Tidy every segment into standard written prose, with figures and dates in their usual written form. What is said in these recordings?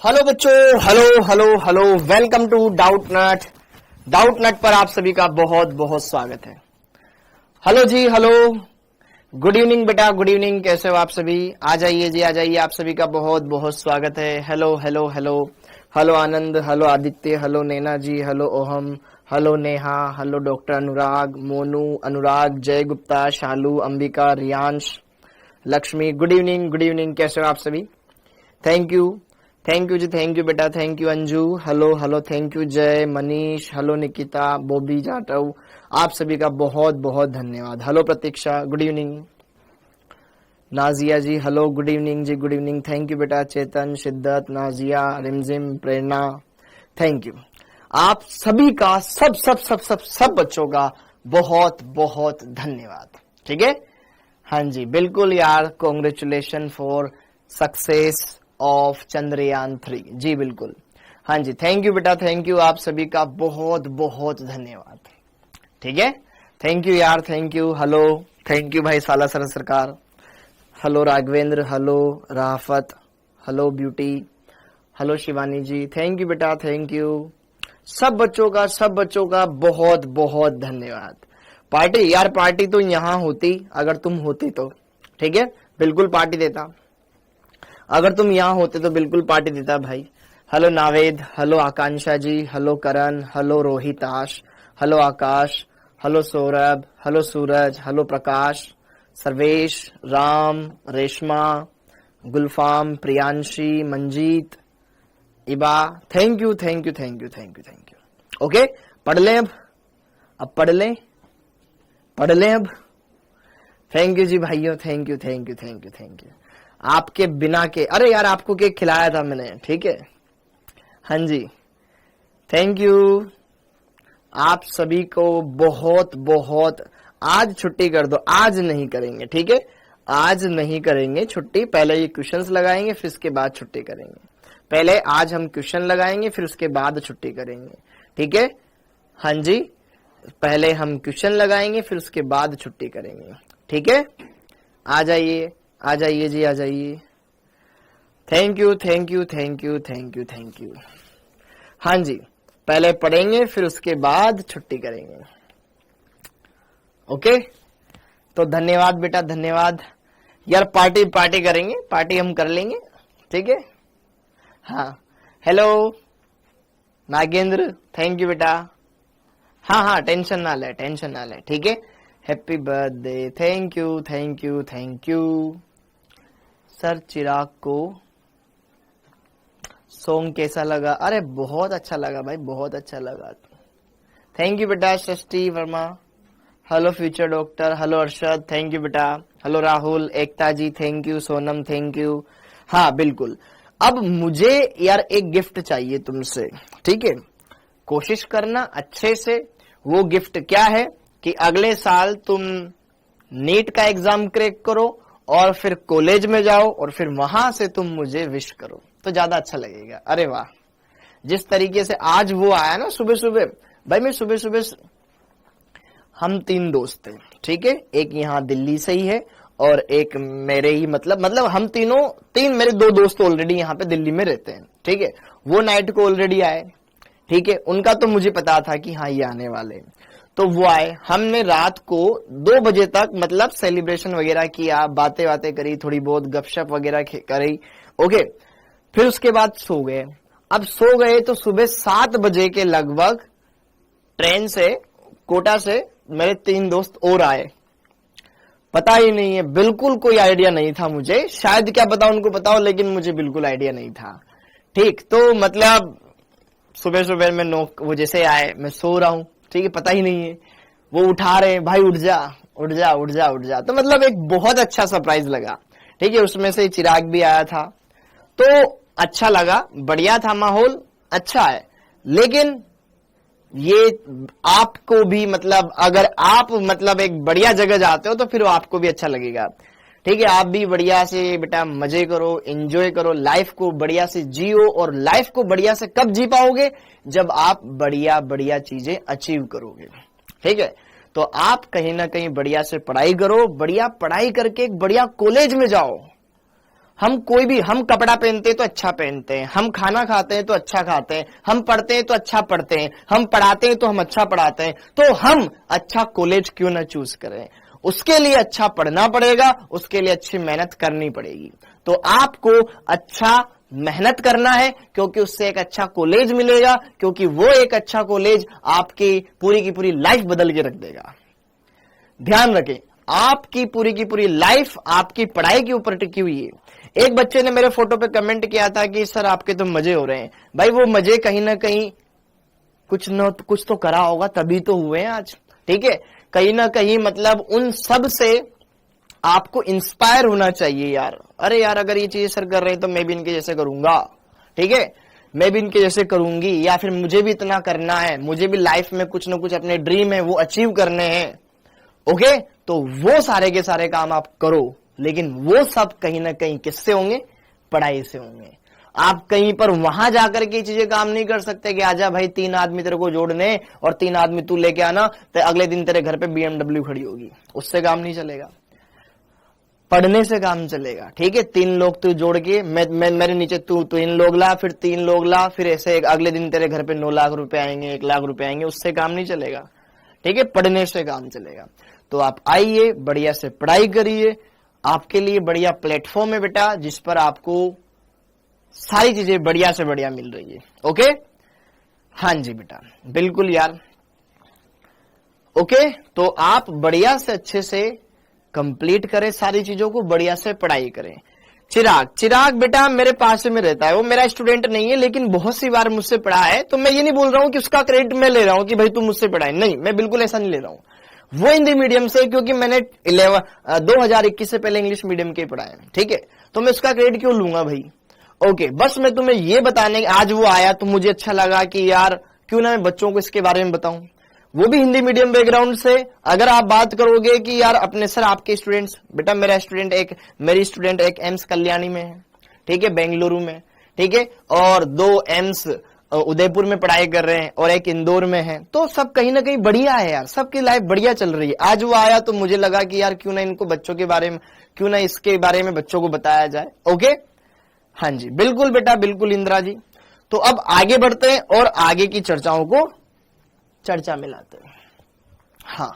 Hello बच्चों, hello hello hello, welcome to Doubtnut. Doubtnut पर आप सभी का बहुत बहुत स्वागत है। हेलो जी, हेलो, गुड इवनिंग बेटा, गुड इवनिंग। कैसे हो आप सभी? आ जाइए जी, आ जाइए, आप सभी का बहुत बहुत स्वागत है। Hello hello hello, hello Anand, hello Aditya, hello Naina ji, hello Oham, hello Neha, hello doctor Anurag, Monu, Anurag, Jay Gupta, Shalu, Ambika, Riyansh, Lakshmi. Good evening, good evening. कैसे हो आप सभी? थैंक यू, थैंक यू जी, थैंक यू बेटा, thank you Anju, hello hello, thank you Jay, Manish, hello Nikita, Bobby Jatav, आप सभी का बहुत बहुत धन्यवाद। Hello Pratiksha, good evening. Nazia ji, hello, good evening ji, good evening, thank you बेटा। चेतन, शिद्दत, नाजिया, रिमझिम, प्रेरणा, थैंक यू। आप सभी का सब सब सब सब सब बच्चों का बहुत बहुत धन्यवाद। ठीक है, हाँ जी, बिल्कुल यार, congratulation for success of Chandrayaan 3। जी बिल्कुल, हाँ जी, थैंक यू बेटा, थैंक यू। आप सभी का बहुत बहुत धन्यवाद। ठीक है, थैंक यू यार, thank you. Hello, thank you भाई Salasar Sarkar, hello Raghavendra, hello Rafat, hello Beauty, hello Shivani ji, thank you बेटा, थैंक यू। सब बच्चों का बहुत बहुत धन्यवाद। पार्टी यार, पार्टी तो यहां होती अगर तुम होती तो, ठीक है, बिल्कुल पार्टी देता। अगर तुम यहाँ होते तो बिल्कुल पार्टी देता भाई। Hello Naved, hello Akanksha ji, hello Karan, hello Rohitash, hello Akash, hello Saurabh, hello Suraj, hello Prakash, Sarvesh, Ram, Reshma, Gulfam, Priyanshi, Manjeet, Iba, thank you thank you thank you thank you thank you. Okay, पढ़ लें अब पढ़ लें, पढ़ लें अब। थैंक यू जी भाइयों, thank you thank you thank you thank you. आपके बिना के, अरे यार आपको केक खिलाया था मैंने, ठीक है, हाँ जी, थैंक यू। आप सभी को बहुत बहुत। आज छुट्टी कर दो, आज नहीं करेंगे, ठीक है, आज नहीं करेंगे छुट्टी। पहले ये क्वेश्चंस लगाएंगे, फिर उसके बाद छुट्टी करेंगे। पहले आज हम क्वेश्चन लगाएंगे, फिर उसके बाद छुट्टी करेंगे, ठीक है, हाँ जी, पहले हम क्वेश्चन लगाएंगे, फिर उसके बाद छुट्टी करेंगे, ठीक है। आ जाइए, आ जाइए जी, आ जाइए। Thank you thank you thank you thank you thank you. हाँ जी, पहले पढ़ेंगे, फिर उसके बाद छुट्टी करेंगे। ओके, तो धन्यवाद बेटा, धन्यवाद यार। पार्टी पार्टी करेंगे, पार्टी हम कर लेंगे, ठीक है। हाँ, हेलो नागेंद्र, थैंक यू बेटा। हाँ हाँ, टेंशन ना ले, टेंशन ना ले, ठीक है। Happy birthday, thank you thank you thank you. Sir Chirag को सॉन्ग कैसा लगा? अरे बहुत अच्छा लगा भाई, बहुत अच्छा लगा। थैंक यू बेटा। Shashthi Verma, hello future doctor, hello Arshad, thank you बेटा। Hello Rahul, Ekta ji, thank you. Sonam, thank you. हाँ बिल्कुल, अब मुझे यार एक गिफ्ट चाहिए तुमसे, ठीक है। कोशिश करना अच्छे से। वो गिफ्ट क्या है कि अगले साल तुम नीट का एग्जाम क्रैक करो और फिर कॉलेज में जाओ और फिर वहां से तुम मुझे विश करो, तो ज्यादा अच्छा लगेगा। अरे वाह, जिस तरीके से आज वो आया ना सुबह सुबह, भाई मैं सुबह सुबह, हम 3 दोस्त थे, ठीक है, एक यहाँ दिल्ली से ही है और एक मेरे ही मतलब हम तीन मेरे 2 दोस्त ऑलरेडी यहाँ पे दिल्ली में रहते हैं, ठीक है। वो नाइट को ऑलरेडी आए, ठीक है, उनका तो मुझे पता था कि हाँ ये आने वाले हैं, तो वो आए। हमने रात को 2 बजे तक मतलब सेलिब्रेशन वगैरह किया, बातें बातें करी, थोड़ी बहुत गपशप वगैरह करी, ओके। फिर उसके बाद सो गए। अब सो गए तो सुबह 7 बजे के लगभग ट्रेन से, कोटा से मेरे 3 दोस्त और आए। पता ही नहीं है, बिल्कुल कोई आइडिया नहीं था मुझे, शायद क्या पता उनको पता हो, लेकिन मुझे बिल्कुल आइडिया नहीं था, ठीक। तो मतलब सुबह सुबह में वो जैसे आए, मैं सो रहा हूं, ठीक है, पता ही नहीं है, वो उठा रहे हैं, भाई उठ जा उठ जा उठ जा उठ जा। तो मतलब एक बहुत अच्छा सरप्राइज लगा, ठीक है। उसमें से चिराग भी आया था, तो अच्छा लगा, बढ़िया था माहौल, अच्छा है। लेकिन ये आपको भी मतलब, अगर आप मतलब एक बढ़िया जगह जाते हो तो फिर आपको भी अच्छा लगेगा, ठीक है। आप भी बढ़िया से बेटा मजे करो, एंजॉय करो, लाइफ को बढ़िया से जियो। और लाइफ को बढ़िया से कब जी पाओगे? जब आप बढ़िया बढ़िया चीजें अचीव करोगे, ठीक है। तो आप कहीं ना कहीं बढ़िया से पढ़ाई करो, बढ़िया पढ़ाई करके एक बढ़िया कॉलेज में जाओ, हम कोई भी, हम कपड़ा पहनते हैं तो अच्छा पहनते हैं, हम खाना खाते हैं तो अच्छा खाते हैं, हम पढ़ते हैं तो अच्छा पढ़ते हैं, हम पढ़ाते हैं तो हम अच्छा पढ़ाते हैं। तो हम अच्छा कॉलेज क्यों ना चूज करें? उसके लिए अच्छा पढ़ना पड़ेगा, उसके लिए अच्छी मेहनत करनी पड़ेगी। तो आपको अच्छा मेहनत करना है, क्योंकि उससे एक अच्छा कॉलेज मिलेगा, क्योंकि वो एक अच्छा कॉलेज आपकी पूरी की पूरी लाइफ बदल के रख देगा। ध्यान रखें, आपकी पूरी की पूरी लाइफ आपकी पढ़ाई के ऊपर टिकी हुई है। एक बच्चे ने मेरे फोटो पे कमेंट किया था कि सर आपके तो मजे हो रहे हैं। भाई वो मजे कहीं ना कहीं कुछ तो करा होगा, तभी तो हुए हैं आज। ठीक है, कहीं ना कहीं मतलब उन सब से आपको इंस्पायर होना चाहिए यार। अरे यार अगर ये चीजें सर कर रहे हैं तो मैं भी इनके जैसे करूंगा। ठीक है, मैं भी इनके जैसे करूंगी, या फिर मुझे भी इतना करना है, मुझे भी लाइफ में कुछ ना कुछ अपने ड्रीम है वो अचीव करने हैं। ओके, तो वो सारे के सारे काम आप करो, लेकिन वो सब कहीं ना कहीं किससे होंगे? पढ़ाई से होंगे। आप कहीं पर वहां जाकर के चीजें काम नहीं कर सकते कि आजा भाई 3 आदमी तेरे को जोड़ने और 3 आदमी तू लेके आना, तो अगले दिन तेरे घर पे BMW खड़ी होगी। उससे काम नहीं चलेगा, पढ़ने से काम चलेगा। ठीक है, 3 लोग तू जोड़ के मेरे नीचे तू 3 लोग ला, फिर 3 लोग ला, फिर ऐसे अगले दिन तेरे घर पे 9 लाख रुपए आएंगे, 1 लाख रुपए आएंगे। उससे काम नहीं चलेगा। ठीक है, पढ़ने से काम चलेगा। तो आप आइए, बढ़िया से पढ़ाई करिए। आपके लिए बढ़िया प्लेटफॉर्म है बेटा, जिस पर आपको सारी चीजें बढ़िया से बढ़िया मिल रही है। ओके, हाँ जी बेटा, बिल्कुल यार। ओके, तो आप बढ़िया से अच्छे से कंप्लीट करें सारी चीजों को, बढ़िया से पढ़ाई करें। चिराग बेटा मेरे पास में रहता है, वो मेरा स्टूडेंट नहीं है, लेकिन बहुत सी बार मुझसे पढ़ा है। तो मैं ये नहीं बोल रहा हूं कि उसका क्रेडिट मैं ले रहा हूं कि भाई तू मुझसे पढ़ाए, नहीं, मैं बिल्कुल ऐसा नहीं ले रहा हूं। वो हिंदी मीडियम से, क्योंकि मैंने 2021 से पहले इंग्लिश मीडियम के पढ़ाए। ठीक है, तो मैं उसका क्रेडिट क्यों लूंगा भाई? ओके, बस मैं तुम्हें ये बताने, आज वो आया तो मुझे अच्छा लगा कि यार क्यों ना मैं बच्चों को इसके बारे में बताऊं, वो भी हिंदी मीडियम बैकग्राउंड से। अगर आप बात करोगे कि यार अपने सर आपके स्टूडेंट्स, बेटा मेरी स्टूडेंट एक एम्स कल्याणी में है। ठीक है, बेंगलुरु में। ठीक है, और 2 एम्स उदयपुर में पढ़ाई कर रहे हैं और एक इंदौर में है। तो सब कहीं ना कहीं बढ़िया है यार, सबकी लाइफ बढ़िया चल रही है। आज वो आया तो मुझे लगा कि यार क्यों ना इनको बच्चों के बारे में, क्यों ना इसके बारे में बच्चों को बताया जाए। ओके, हाँ जी, बिल्कुल बेटा, बिल्कुल इंदिरा जी। तो अब आगे बढ़ते हैं और आगे की चर्चाओं को चर्चा में लाते हैं। हाँ,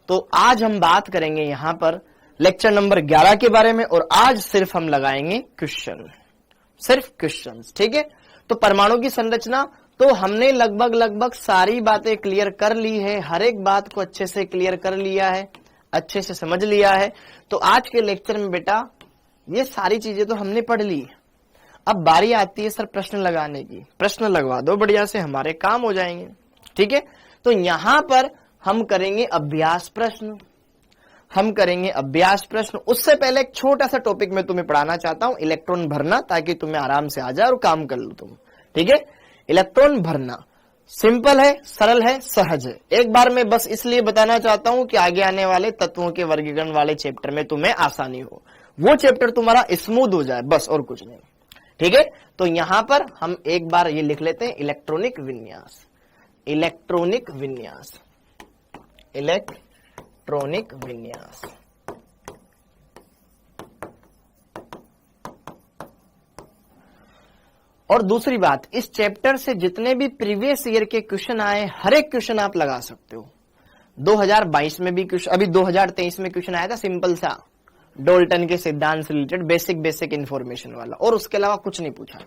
तो आज हम बात करेंगे यहां पर लेक्चर नंबर 11 के बारे में, और आज सिर्फ हम लगाएंगे क्वेश्चन, सिर्फ क्वेश्चंस। ठीक है, तो परमाणु की संरचना तो हमने लगभग सारी बातें क्लियर कर ली है, हर एक बात को अच्छे से क्लियर कर लिया है, अच्छे से समझ लिया है। तो आज के लेक्चर में बेटा ये सारी चीजें तो हमने पढ़ ली। अब बारी आती है सर प्रश्न लगाने की। प्रश्न लगवा दो बढ़िया से, हमारे काम हो जाएंगे। ठीक है, तो यहां पर हम करेंगे अभ्यास प्रश्न, हम करेंगे अभ्यास प्रश्न। उससे पहले एक छोटा सा टॉपिक मैं तुम्हें पढ़ाना चाहता हूं, इलेक्ट्रॉन भरना, ताकि तुम्हें आराम से आ जाए और काम कर लो तुम। ठीक है, इलेक्ट्रॉन भरना सिंपल है, सरल है, सहज है। एक बार मैं बस इसलिए बताना चाहता हूं कि आगे आने वाले तत्वों के वर्गीकरण वाले चैप्टर में तुम्हें आसानी हो, वो चैप्टर तुम्हारा स्मूथ हो जाए, बस और कुछ नहीं। ठीक है, तो यहां पर हम एक बार ये लिख लेते हैं, इलेक्ट्रॉनिक विन्यास, इलेक्ट्रॉनिक विन्यास, इलेक्ट्रॉनिक विन्यास। और दूसरी बात, इस चैप्टर से जितने भी प्रीवियस ईयर के क्वेश्चन आए, हर एक क्वेश्चन आप लगा सकते हो। 2022 में भी क्वेश्चन, अभी 2023 में क्वेश्चन आया था सिंपल सा, डोल्टन के सिद्धांत से रिलेटेड बेसिक इंफॉर्मेशन वाला, और उसके अलावा कुछ नहीं पूछा।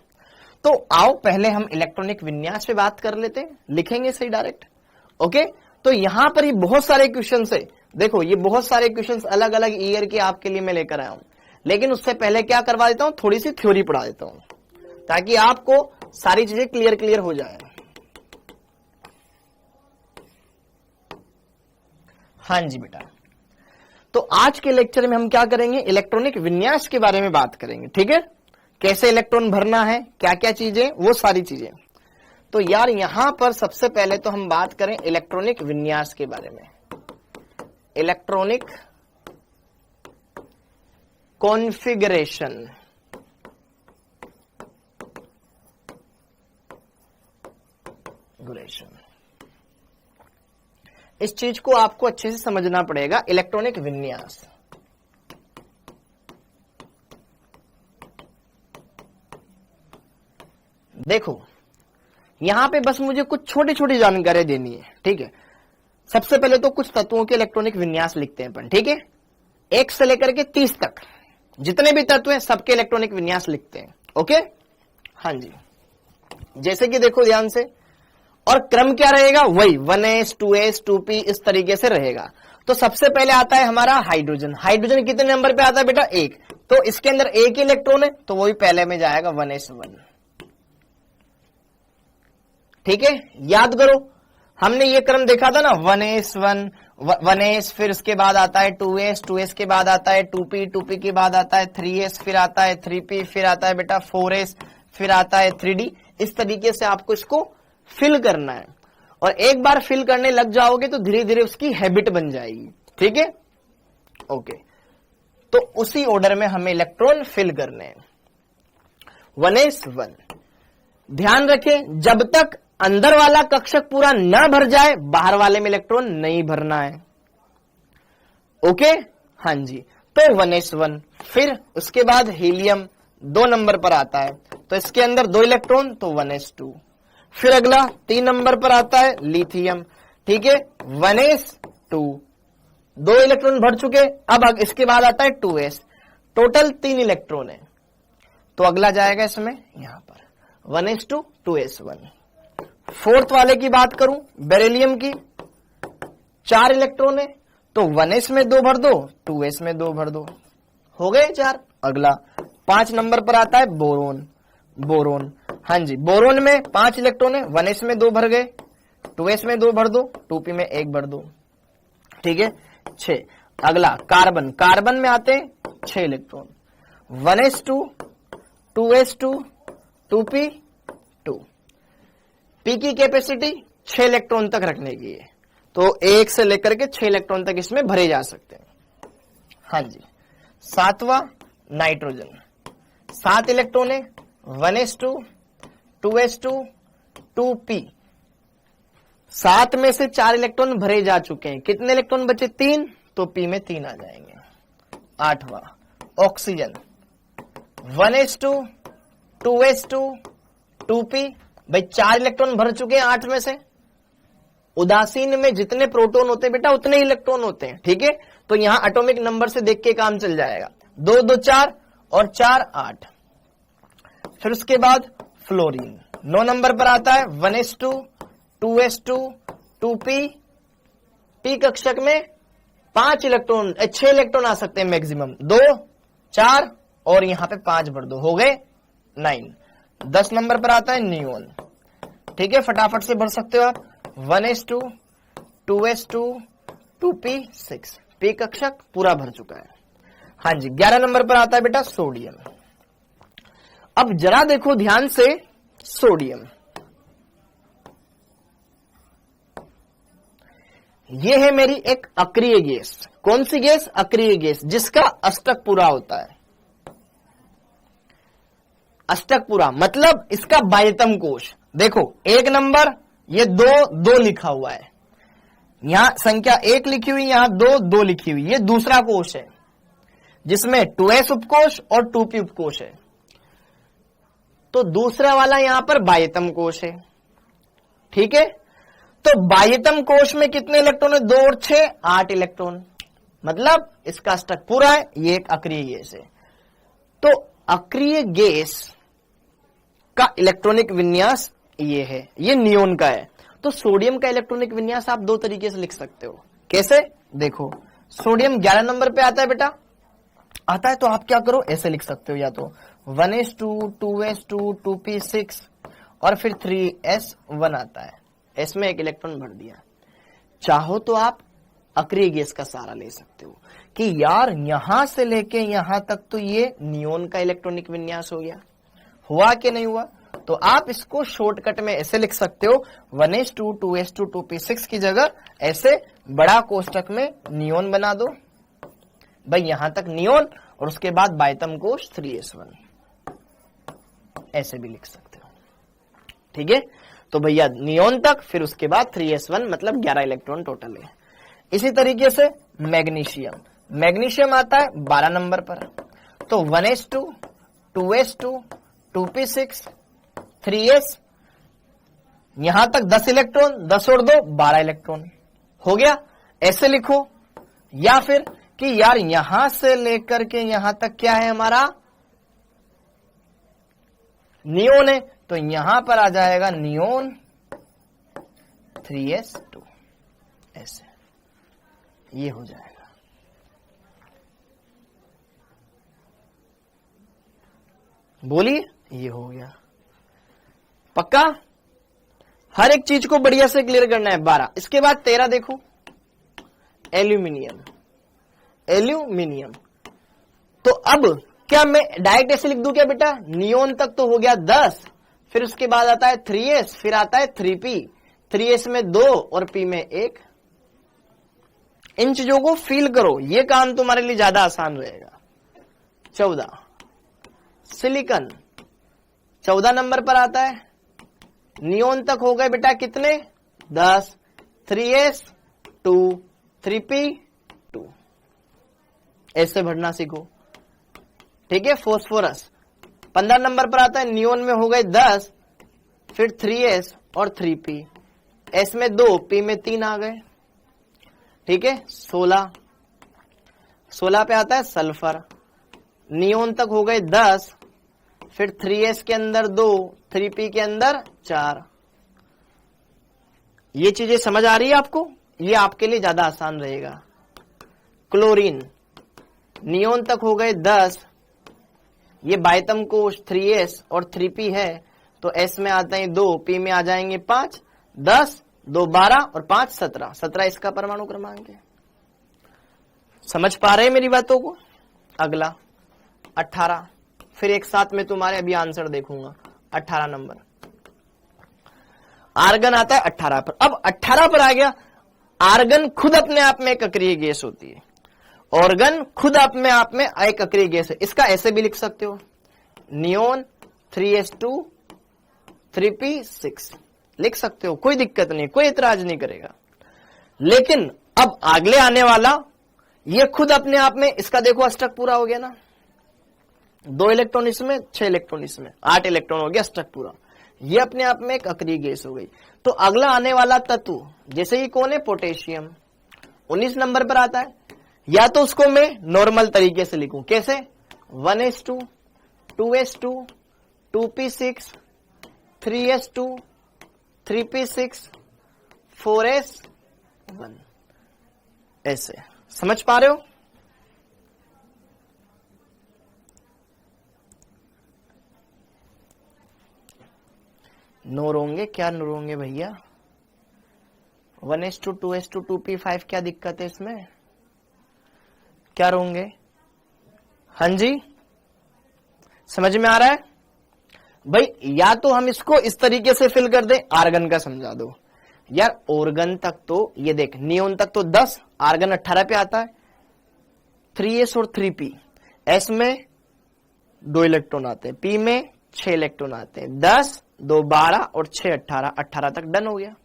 तो आओ पहले हम इलेक्ट्रॉनिक विन्यास पे बात कर लेते हैं, लिखेंगे सही डायरेक्ट। ओके, तो यहां पर ये बहुत सारे क्वेश्चन है, देखो ये बहुत सारे क्वेश्चन अलग अलग ईयर के आपके लिए मैं लेकर आया हूं। लेकिन उससे पहले क्या करवा देता हूं, थोड़ी सी थ्योरी पढ़ा देता हूं, ताकि आपको सारी चीजें क्लियर हो जाए। हाँ जी बेटा, तो आज के लेक्चर में हम क्या करेंगे, इलेक्ट्रॉनिक विन्यास के बारे में बात करेंगे। ठीक है, कैसे इलेक्ट्रॉन भरना है, क्या क्या चीजें, वो सारी चीजें। तो यार यहां पर सबसे पहले तो हम बात करें इलेक्ट्रॉनिक विन्यास के बारे में, इलेक्ट्रॉनिक कॉन्फ़िगरेशन। इस चीज को आपको अच्छे से समझना पड़ेगा, इलेक्ट्रॉनिक विन्यास। देखो यहां पे बस मुझे कुछ छोटी छोटी जानकारी देनी है, ठीक है। सबसे पहले तो कुछ तत्वों के इलेक्ट्रॉनिक विन्यास लिखते हैं अपन, ठीक है। 1 से लेकर के 30 तक जितने भी तत्व हैं सबके इलेक्ट्रॉनिक विन्यास लिखते हैं, ओके। हाँ जी, जैसे कि देखो ध्यान से, और क्रम क्या रहेगा, वही 1s 2s 2p इस तरीके से रहेगा। तो सबसे पहले आता है हमारा हाइड्रोजन। हाइड्रोजन कितने नंबर पे आता है बेटा, 1। तो इसके अंदर एक ही इलेक्ट्रॉन है, तो वो भी पहले में जाएगा 1s1, ठीक है। याद करो हमने ये क्रम देखा था ना, 1s1 1s, फिर उसके बाद आता है 2s 2s के बाद आता है 2p 2p के बाद आता है 3s, फिर आता है 3p, फिर आता है बेटा 4s, फिर आता है 3d। इस तरीके से आपको इसको फिल करना है, और एक बार फिल करने लग जाओगे तो धीरे धीरे उसकी हैबिट बन जाएगी, ठीक है, ओके। तो उसी ऑर्डर में हमें इलेक्ट्रॉन फिल करने हैं। 1s1, ध्यान रखें जब तक अंदर वाला कक्षक पूरा न भर जाए बाहर वाले में इलेक्ट्रॉन नहीं भरना है, ओके। हाँ जी, तो 1s1, फिर उसके बाद हीलियम 2 नंबर पर आता है, तो इसके अंदर 2 इलेक्ट्रॉन, तो 1s2। फिर अगला 3 नंबर पर आता है लिथियम, ठीक है, 1s2, 2 इलेक्ट्रॉन भर चुके। अब इसके बाद आता है 2s, टोटल 3 इलेक्ट्रॉन है, तो अगला जाएगा इसमें यहां पर 1s2 2s1। फोर्थ वाले की बात करूं, बेरिलियम की, 4 इलेक्ट्रॉन है, तो 1s में 2 भर दो, 2s में 2 भर दो, हो गए 4। अगला 5 नंबर पर आता है बोरोन। बोरोन, हाँ जी, बोरोन में 5 इलेक्ट्रॉन है, 1s में 2 भर गए, 2s में 2 भर दो, 2p में 1 भर दो, ठीक है, 6। अगला कार्बन। कार्बन में आते हैं 6 electron, 1s2 2s2 2p 2। P की कैपेसिटी 6 इलेक्ट्रॉन तक रखने की है, तो 1 से लेकर के 6 इलेक्ट्रॉन तक इसमें भरे जा सकते हैं। हाँ जी, 7वां नाइट्रोजन, 7 इलेक्ट्रॉन है, 1s2 2s2 2p। 7 में से 4 इलेक्ट्रॉन भरे जा चुके हैं, कितने इलेक्ट्रॉन बचे, 3, तो p में 3 आ जाएंगे। 8वां ऑक्सीजन, 1s2 2s2 2p। भाई 4 इलेक्ट्रॉन भर चुके हैं 8 में से। उदासीन में जितने प्रोटॉन होते हैं बेटा उतने ही इलेक्ट्रॉन होते हैं, ठीक है। तो यहां एटॉमिक नंबर से देख के काम चल जाएगा, 2 2 4 और 4 8। फिर उसके बाद फ्लोरीन 9 नंबर पर आता है, 1s2 2s2 2p। पी कक्षक में 5 इलेक्ट्रॉन 6 इलेक्ट्रॉन आ सकते हैं मैक्सिमम, 2 4 और यहां पे 5 भर दो, हो गए 9। 10 नंबर पर आता है नियोन, ठीक है, फटाफट से भर सकते हो आप, 1s2 2s2 2p6। पी कक्षक पूरा भर चुका है। हाँ जी, 11 नंबर पर आता है बेटा सोडियम। अब जरा देखो ध्यान से, सोडियम ये है मेरी एक अक्रिय गैस। कौन सी गैस, अक्रिय गैस, जिसका अष्टक पूरा होता है। अष्टक पूरा मतलब इसका बाह्यतम कोश। देखो 1 नंबर, ये 2 लिखा हुआ है, यहां संख्या 1 लिखी हुई, यहां 2 लिखी हुई, ये दूसरा कोश है जिसमें 2s उपकोश और 2p उपकोश है। तो दूसरा वाला यहां पर बाह्यतम कोश है, ठीक है। तो बाह्यतम कोश में कितने इलेक्ट्रॉन है, 2 और 6 8 इलेक्ट्रॉन, मतलब इसका अष्टक पूरा है। ये एक अक्रिय गैस है। तो अक्रिय गैस का इलेक्ट्रॉनिक विन्यास ये है, ये नियोन का है। तो सोडियम का इलेक्ट्रॉनिक विन्यास आप 2 तरीके से लिख सकते हो। कैसे, देखो सोडियम 11 नंबर पे आता है बेटा, आता है तो आप क्या करो, ऐसे लिख सकते हो, या तो 1s2 2s2 2p6 और फिर 3s1 आता है, इसमें 1 इलेक्ट्रॉन भर दिया। चाहो तो आप अक्रिय गैस का सहारा ले सकते हो कि यार यहां से लेके यहां तक तो ये नियोन का इलेक्ट्रॉनिक विन्यास हो गया, हुआ कि नहीं हुआ। तो आप इसको शॉर्टकट में ऐसे लिख सकते हो, 1s2 2s2 2p6 की जगह ऐसे बड़ा कोष्टक में नियोन बना दो, भाई यहां तक नियोन, और उसके बाद बाह्यतम कोश 3s1, ऐसे भी लिख सकते हो, ठीक है। तो भैया नियोन तक, फिर उसके बाद 3s1, मतलब 11 इलेक्ट्रॉन टोटल है। इसी तरीके से मैग्नीशियम, मैग्नीशियम आता है 12 नंबर पर, तो 1s2 2s2 2p6 3s, यहां तक 10 इलेक्ट्रॉन, 10 और 2 12 इलेक्ट्रॉन हो गया। ऐसे लिखो, या फिर कि यार यहां से लेकर के यहां तक क्या है हमारा नियोन है, तो यहां पर आ जाएगा नियोन 3s2, ऐसे ये हो जाएगा। बोलिए, ये हो गया। पक्का? हर एक चीज को बढ़िया से क्लियर करना है। 12, इसके बाद 13 देखो, एल्यूमिनियम। एल्यूमिनियम तो अब क्या मैं डायरेक्ट ऐसे लिख दूं क्या बेटा? नियोन तक तो हो गया 10, फिर उसके बाद आता है 3s, फिर आता है 3p, 3s में 2 और p में 1। इन चीजों को फील करो, ये काम तुम्हारे लिए ज्यादा आसान रहेगा। 14 सिलिकॉन 14 नंबर पर आता है। नियोन तक हो गए बेटा कितने? 10, 3s 2, 3p 2, ऐसे भरना सीखो, ठीक है। फॉस्फोरस 15 नंबर पर आता है। नियोन में हो गए 10, फिर 3s और 3p, s में 2, p में 3 आ गए, ठीक है। 16 पे आता है सल्फर। नियोन तक हो गए 10, फिर 3s के अंदर 2, 3p के अंदर 4। ये चीजें समझ आ रही है आपको? ये आपके लिए ज्यादा आसान रहेगा। क्लोरीन नियोन तक हो गए 10, ये बाइतम कोश 3s और 3p है, तो s में आते हैं 2, p में आ जाएंगे 5, 10, 2 12 और 5 17, 17 इसका परमाणु क्रमांक है। समझ पा रहे हैं मेरी बातों को? अगला 18, फिर एक साथ में तुम्हारे अभी आंसर देखूंगा। 18 नंबर आर्गन आता है 18 पर। अब 18 पर आ गया। आर्गन खुद अपने आप में एक अक्रिय गैस होती है, ऑर्गन खुद अपने आप में एक अक्रिय गैस है। इसका ऐसे भी लिख सकते हो, नियोन 3s2 3p6 लिख सकते हो, कोई दिक्कत नहीं, कोई इतराज नहीं करेगा। लेकिन अब आगे आने वाला ये खुद अपने आप में, इसका देखो अष्टक पूरा हो गया ना, 2 इलेक्ट्रॉन इसमें, 6 इलेक्ट्रॉन इसमें, 8 इलेक्ट्रॉन हो गया, अष्टक पूरा। ये अपने आप में एक अक्रिय गैस हो गई। तो अगला आने वाला तत्व जैसे ही कौन है? पोटेशियम 19 नंबर पर आता है। या तो उसको मैं नॉर्मल तरीके से लिखूं, कैसे? 1s2 2s2 2p6 3s2 3p6 4s1, ऐसे समझ पा रहे हो? नो रोंगे? क्या नो रोंगे भैया? 1s2 2s2 2p5 क्या दिक्कत है इसमें? क्या रोंगे? हाँ जी, समझ में आ रहा है भाई? या तो हम इसको इस तरीके से फिल कर दें, आर्गन का समझा दो यार। ऑर्गन तक तो ये देख, नियोन तक तो 10, आर्गन 18 पे आता है, 3s और 3p, s में 2 इलेक्ट्रॉन आते हैं, p में 6 इलेक्ट्रॉन आते हैं, 10 2 12 और 6 18, 18 तक डन हो गया।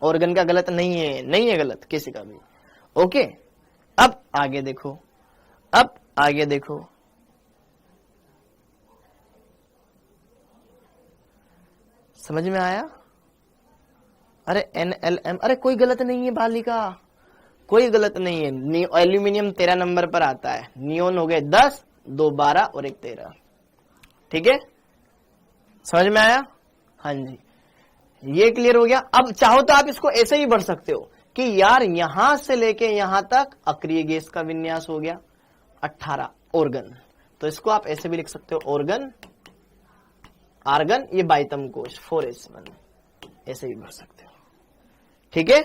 ऑर्गन का गलत नहीं है, नहीं है गलत किसी का भी। ओके, अब आगे देखो, अब आगे देखो, समझ में आया? अरे NLM, अरे कोई गलत नहीं है बालिका, कोई गलत नहीं है। एल्यूमिनियम 13 नंबर पर आता है। नियोन हो गए 10, 2 12 और 1 13, ठीक है, समझ में आया? हाँ जी, ये क्लियर हो गया। अब चाहो तो आप इसको ऐसे ही बढ़ सकते हो कि यार यहां से लेके यहां तक अक्रिय गैस का विन्यास हो गया 18 ऑर्गन, तो इसको आप ऐसे भी लिख सकते हो, ऑर्गन आर्गन, ये बाइतम कोश 4s1, ऐसे भी भर सकते हो, ठीक है।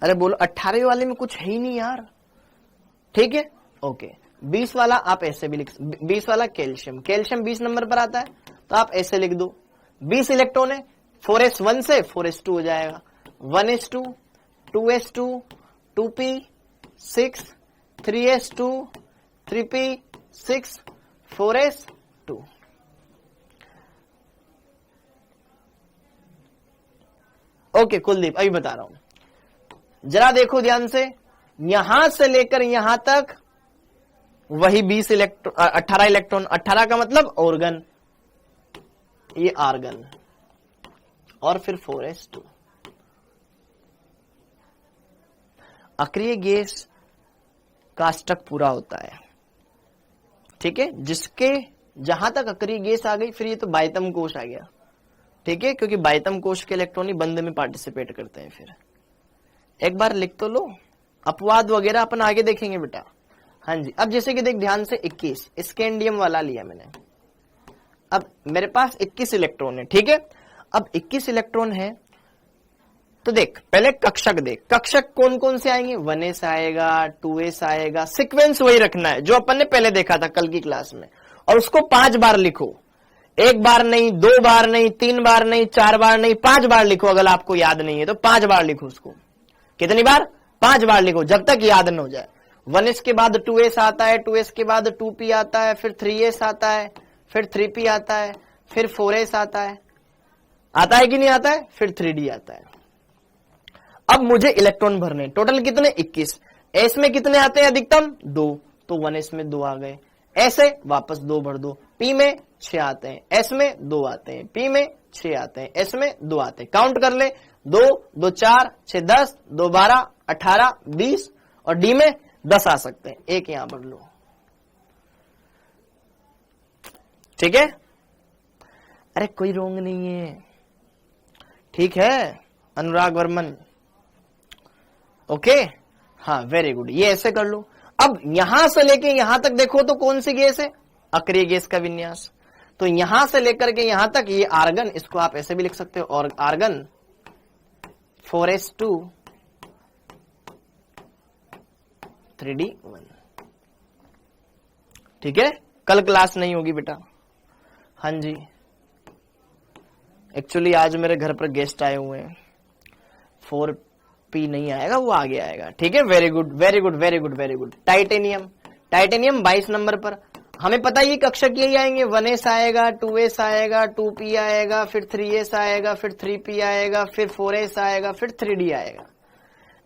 अरे बोलो 18 वाले में कुछ है ही नहीं यार, ठीक है। ओके, 20 वाला आप ऐसे भी लिख, 20 वाला कैल्शियम, कैल्शियम 20 नंबर पर आता है, तो आप ऐसे लिख दो, 20 इलेक्ट्रॉन है, 4s1 से 4s2 हो जाएगा, 1s2 2s2 2p6 3s2 3p6 4s2। Okay Kuldeep, अभी बता रहा हूं, जरा देखो ध्यान से, यहां से लेकर यहां तक वही 20 इलेक्ट्रॉन, 18 इलेक्ट्रॉन, 18 का मतलब ऑर्गन, ये आर्गन और फिर 4s2। अक्रिय गैस का स्टक पूरा होता है, ठीक है, जिसके जहां तक अक्रिय गैस आ गई फिर ये तो बाह्यतम कोश आ गया, ठीक है, क्योंकि बाह्यतम कोश के इलेक्ट्रॉन ही बंध में पार्टिसिपेट करते हैं। फिर एक बार लिख तो लो, अपवाद वगैरह अपन आगे देखेंगे बेटा। हाँ जी, अब जैसे कि देख ध्यान से 21 स्कैंडियम वाला लिया मैंने। अब मेरे पास 21 इलेक्ट्रॉन है, ठीक है। अब 21 इलेक्ट्रॉन है तो देख पहले कक्षक देख, कक्षक कौन कौन से आएंगे, 1s आएगा, 2s आएगा, सीक्वेंस वही रखना है जो अपन ने पहले देखा था कल की क्लास में, और उसको 5 बार लिखो, 1 बार नहीं, 2 बार नहीं, 3 बार नहीं, 4 बार नहीं, 5 बार लिखो। अगर आपको याद नहीं है तो 5 बार लिखो उसको। कितनी बार? 5 बार लिखो, जब तक याद न हो जाए। 1s के बाद 2s आता है, 2s के बाद 2p आता है, फिर 3s आता है, फिर 3p आता है, फिर 4s आता है कि नहीं आता है, फिर 3d आता है। अब मुझे इलेक्ट्रॉन भरने, टोटल कितने? 21। एस में कितने आते हैं अधिकतम? 2, तो 1s में 2 आ गए, ऐसे वापस 2 भर दो। p में 6 आते हैं, s में 2 आते हैं, p में 6 आते हैं, s में 2 आते हैं। काउंट कर ले, 2 2 4 6 10, 2 12 18 20, और d में 10 आ सकते हैं, एक यहां भर लो, ठीक है। अरे कोई रोंग नहीं है, ठीक है अनुराग वर्मन, ओके। हाँ वेरी गुड, ये ऐसे कर लो। अब यहां से लेके यहां तक देखो तो कौन सी गैस है? अक्रिय गैस का विन्यास। तो यहां से लेकर के यहां तक ये आर्गन, इसको आप ऐसे भी लिख सकते हो, और आर्गन 4s2 3d1, ठीक है। कल क्लास नहीं होगी बेटा। हाँ जी, एक्चुअली आज मेरे घर पर गेस्ट आए हुए हैं, 4p नहीं आएगा, वो आगे आएगा, ठीक है। Very good very good very good very good. Titanium, titanium 22 number पर। हमें पता है कक्षक यही आएंगे, 1s आएगा, 2s आएगा, 2p आएगा, फिर 3s आएगा, फिर 3p आएगा, फिर 4s आएगा, फिर 3d आएगा।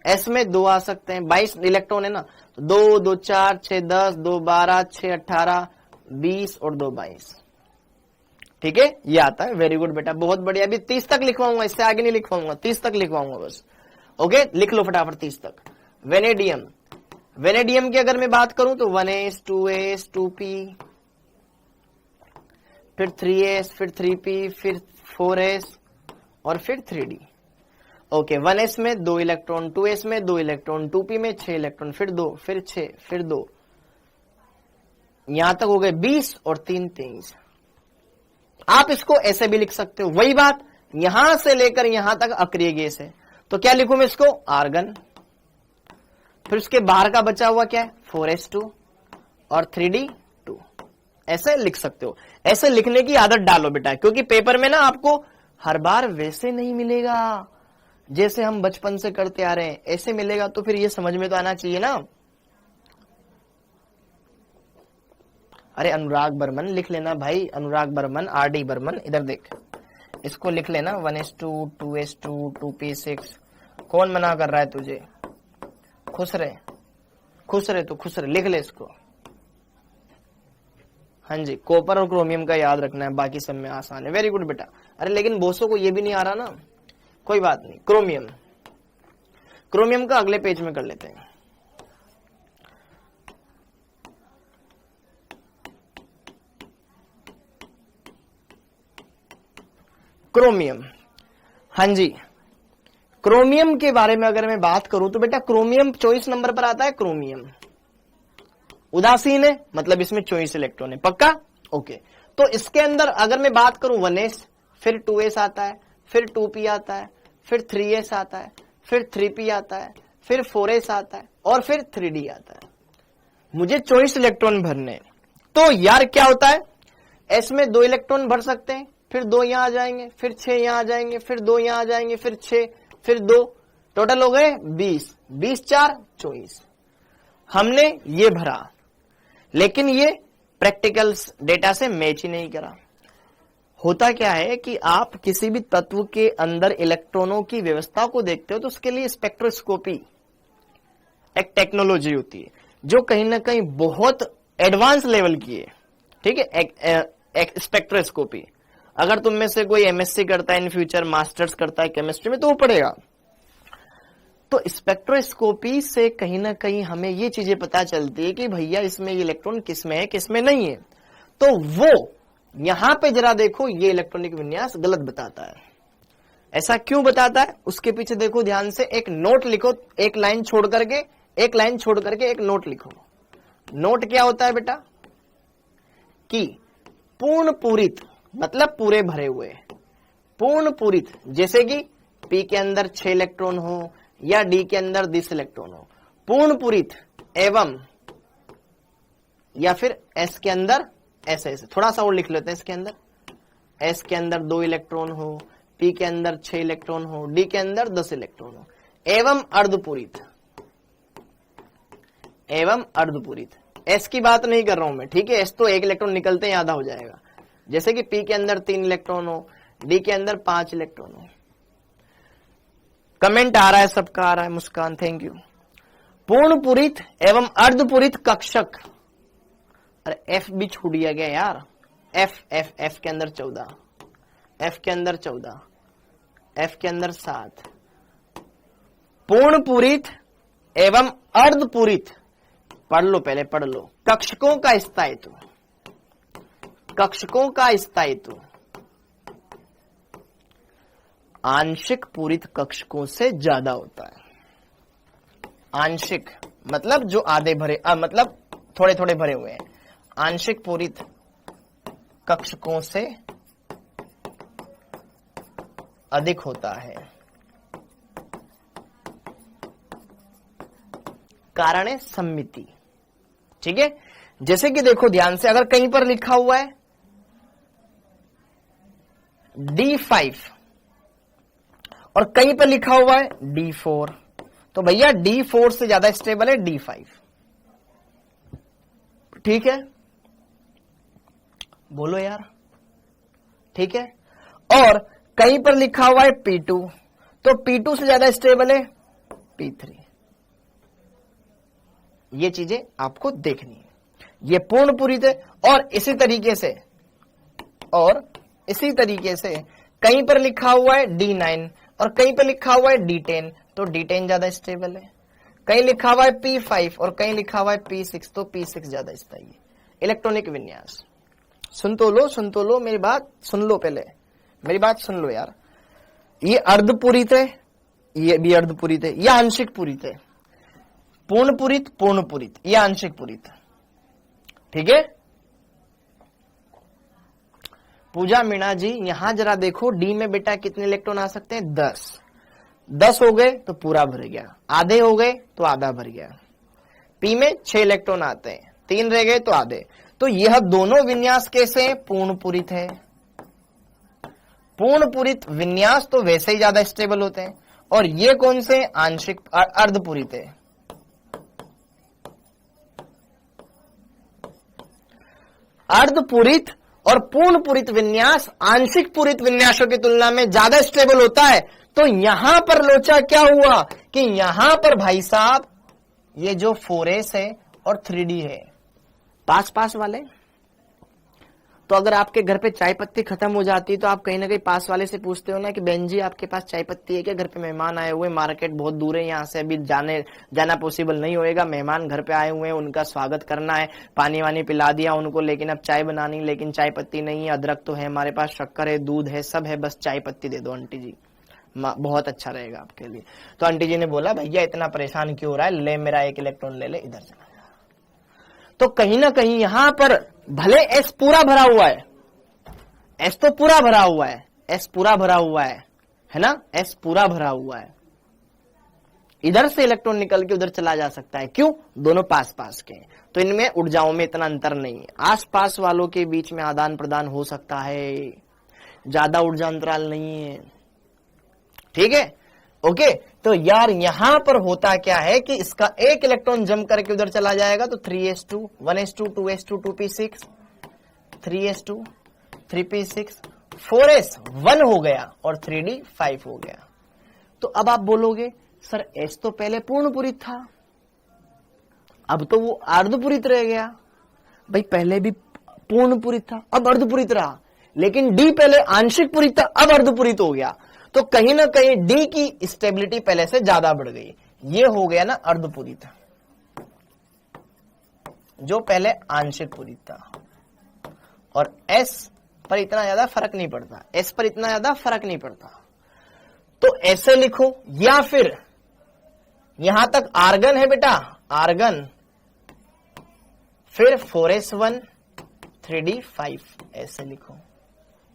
s में 2 आ सकते हैं, 22 इलेक्ट्रॉन है ना, 2 2 4 6 10, 2 12 6 18 20 और 2 22, ठीक है, ये आता है। वेरी गुड बेटा, बहुत बढ़िया। अभी 30 तक लिखवाऊंगा, इससे आगे नहीं लिखवाऊंगा, 30 तक लिखवाऊंगा बस, ओके। लिख लो फटाफट 30 तक। वेनेडियम, वेनेडियम की अगर मैं बात करूं तो 1s 2s 2p, फिर 3s, फिर 3p, फिर 4s और फिर 3d, ओके। 1s में 2 इलेक्ट्रॉन, 2s में 2 इलेक्ट्रॉन, 2p में 6 इलेक्ट्रॉन, फिर 2, फिर 6, फिर 2, यहां तक हो गए 20 और 3 23। आप इसको ऐसे भी लिख सकते हो, वही बात, यहां से लेकर यहां तक अक्रिय गैस है, तो क्या लिखूं मैं इसको? आर्गन। फिर उसके बाहर का बचा हुआ क्या है? 4s2 और 3d2, ऐसे लिख सकते हो। ऐसे लिखने की आदत डालो बेटा, क्योंकि पेपर में ना आपको हर बार वैसे नहीं मिलेगा जैसे हम बचपन से करते आ रहे हैं, ऐसे मिलेगा तो फिर ये समझ में तो आना चाहिए ना। अरे अनुराग बर्मन लिख लेना भाई, अनुराग बर्मन, RD बर्मन, इधर देख, इसको लिख लेना 1s2 2s2 2p6। कौन मना कर रहा है तुझे? खुश रहे, खुश रहे तो खुश रहे, लिख ले इसको। हाँ जी, कॉपर और क्रोमियम का याद रखना है, बाकी सब में आसान है। वेरी गुड बेटा। अरे लेकिन बोसों को ये भी नहीं आ रहा ना, कोई बात नहीं। क्रोमियम, क्रोमियम का अगले पेज में कर लेते हैं। क्रोमियम, हाँ जी, क्रोमियम के बारे में अगर मैं बात करूं तो बेटा क्रोमियम 24 नंबर पर आता है। क्रोमियम उदासीन है, मतलब इसमें 24 इलेक्ट्रॉन है, पक्का? ओके। तो इसके अंदर अगर मैं बात करूं 1s, फिर 2s आता है, फिर 2p आता है, फिर 3s आता है, फिर 3p आता है, फिर 4s आता है और फिर 3d आता है। मुझे 24 इलेक्ट्रॉन भरने, तो यार क्या होता है, s में 2 इलेक्ट्रॉन भर सकते हैं, फिर 2 यहां आ जाएंगे, फिर 6 यहां आ जाएंगे, फिर 2 यहां आ जाएंगे, फिर 6, फिर 2, टोटल हो गए 20, 20 4 24। हमने ये भरा, लेकिन ये प्रैक्टिकल डेटा से मैच ही नहीं करा। होता क्या है कि आप किसी भी तत्व के अंदर इलेक्ट्रॉनों की व्यवस्था को देखते हो तो उसके लिए स्पेक्ट्रोस्कोपी एक टेक्नोलॉजी होती है जो कहीं ना कहीं बहुत एडवांस लेवल की है, ठीक है, एक स्पेक्ट्रोस्कोपी। अगर तुम में से कोई एमएससी करता है इन फ्यूचर, मास्टर्स करता है केमिस्ट्री में, तो वो पढ़ेगा। तो स्पेक्ट्रोस्कोपी से कहीं ना कहीं हमें ये चीजें पता चलती है कि भैया इसमें ये इलेक्ट्रॉन किस में है किस में नहीं है। तो वो यहां पे जरा देखो, ये इलेक्ट्रॉनिक विन्यास गलत बताता है। ऐसा क्यों बताता है उसके पीछे देखो ध्यान से, एक नोट लिखो, एक लाइन छोड़ करके एक नोट लिखो। नोट क्या होता है बेटा कि पूर्ण पूरित मतलब पूरे भरे हुए, पूर्ण पूरित, जैसे कि पी के अंदर 6 इलेक्ट्रॉन हो या डी के अंदर 10 इलेक्ट्रॉन हो, पूर्ण पूरित एवं, या फिर एस के अंदर ऐसे थोड़ा सा और लिख लेते हैं, इसके अंदर एस के अंदर 2 इलेक्ट्रॉन हो, पी के अंदर 6 इलेक्ट्रॉन हो, डी के अंदर 10 इलेक्ट्रॉन हो, एवं अर्धपूरित, एवं अर्धपूरित। एस की बात नहीं कर रहा हूं मैं, ठीक है, एस तो 1 इलेक्ट्रॉन निकलते ही आधा हो जाएगा। जैसे कि पी के अंदर 3 इलेक्ट्रॉन हो, डी के अंदर 5 इलेक्ट्रॉन हो। कमेंट आ रहा है, सबका आ रहा है, मुस्कान थैंक यू। पूर्ण पूरित एवं अर्धपूरित कक्षक, अरे एफ भी छूट दिया गया यार, एफ के अंदर 14, एफ के अंदर 14, एफ के अंदर 7। पूर्ण पूरित एवं अर्धपूरित, पढ़ लो पहले, पढ़ लो। कक्षकों का स्थायित्व, कक्षकों का स्थायित्व आंशिक पूरित कक्षकों से ज्यादा होता है। आंशिक मतलब जो आधे भरे, मतलब थोड़े थोड़े भरे हुए हैं। आंशिक पूरित कक्षकों से अधिक होता है। कारण है सम्मिति, ठीक है। जैसे कि देखो ध्यान से, अगर कहीं पर लिखा हुआ है D5 और कहीं पर लिखा हुआ है D4, तो भैया D4 से ज्यादा स्टेबल है D5, ठीक है, बोलो यार, ठीक है। और कहीं पर लिखा हुआ है P2, तो P2 से ज्यादा स्टेबल है P3। ये चीजें आपको देखनी है, ये पूर्ण पूरित है। और इसी तरीके से कहीं पर लिखा हुआ है D9 और कहीं पर लिखा हुआ है D10, तो D10 ज्यादा स्टेबल है। कहीं लिखा हुआ है P5 और कहीं लिखा हुआ है P6, तो P6 ज्यादा स्थायी है। इलेक्ट्रॉनिक विन्यास सुन तो लो, मेरी बात सुन लो, पहले मेरी बात सुन लो यार। ये अर्धपूरित है, ये भी अर्धपूरित है, ये आंशिक पूरित है। पूर्ण पूरित, ये आंशिक पूरित, ठीक है। पूजा मीणा जी यहां जरा देखो, डी में बेटा कितने इलेक्ट्रॉन आ सकते हैं? 10 हो गए तो पूरा भर गया, आधे हो गए तो आधा भर गया। पी में 6 इलेक्ट्रॉन आते हैं, 3 रह गए तो आधे। तो यह दोनों विन्यास कैसे? पूर्ण पूरित है। पूर्ण पूरित विन्यास तो वैसे ही ज्यादा स्टेबल होते हैं, और ये कौन से? आंशिक अर्धपूरित है। अर्धपूरित और पूर्ण पूरित विन्यास आंशिक पूरित विन्यासों की तुलना में ज्यादा स्टेबल होता है। तो यहां पर लोचा क्या हुआ कि यहां पर भाई साहब ये जो 4s है और 3d है, पास वाले, तो अगर आपके घर पे चाय पत्ती खत्म हो जाती तो आप कहीं ना कहीं पास वाले से पूछते हो ना कि बहन जी आपके पास चाय पत्ती है क्या? घर पे मेहमान आए हुए, मार्केट बहुत दूर है, यहाँ से अभी जाना पॉसिबल नहीं होएगा, मेहमान घर पे आए हुए हैं, उनका स्वागत करना है, पानी वानी पिला दिया उनको, लेकिन अब चाय बनानी, लेकिन चाय पत्ती नहीं है, अदरक तो है हमारे पास, शक्कर है, दूध है, सब है, बस चाय पत्ती दे दो आंटी जी, बहुत अच्छा रहेगा आपके लिए। तो आंटी जी ने बोला भैया इतना परेशान क्यों हो रहा है, ले मेरा 1 इलेक्ट्रॉन ले ले, इधर चला। तो कहीं ना कहीं यहां पर भले एस पूरा भरा हुआ है, एस तो पूरा भरा हुआ है, एस पूरा भरा हुआ है ना, एस पूरा भरा हुआ है, इधर से इलेक्ट्रॉन निकल के उधर चला जा सकता है। क्यों? दोनों पास के, तो इनमें ऊर्जाओं में इतना अंतर नहीं है, आसपास वालों के बीच में आदान प्रदान हो सकता है, ज्यादा ऊर्जा अंतराल नहीं है, ठीक है, ओके। तो यार यहां पर होता क्या है कि इसका 1 इलेक्ट्रॉन जंप करके उधर चला जाएगा, तो 3s2, 1s2, 2s2, 2p6, 3s2, 3p6, 4s 1 हो गया और 3d 5 हो गया। तो अब आप बोलोगे सर s तो पहले पूर्ण पूरित था, अब तो वो अर्धपूरित रह गया। भाई पहले भी पूर्ण पूरित था, अब अर्धपूरित रहा, लेकिन डी पहले आंशिक पूरित था, अब अर्धपूरित हो गया, तो कहीं ना कहीं डी की स्टेबिलिटी पहले से ज्यादा बढ़ गई, ये हो गया ना अर्धपूरित, जो पहले आंशिक पूरित था। और एस पर इतना ज्यादा फर्क नहीं पड़ता, एस पर इतना ज्यादा फर्क नहीं पड़ता, तो ऐसे लिखो, या फिर यहां तक आर्गन है बेटा, आर्गन, फिर 4s1 3d5 ऐसे लिखो,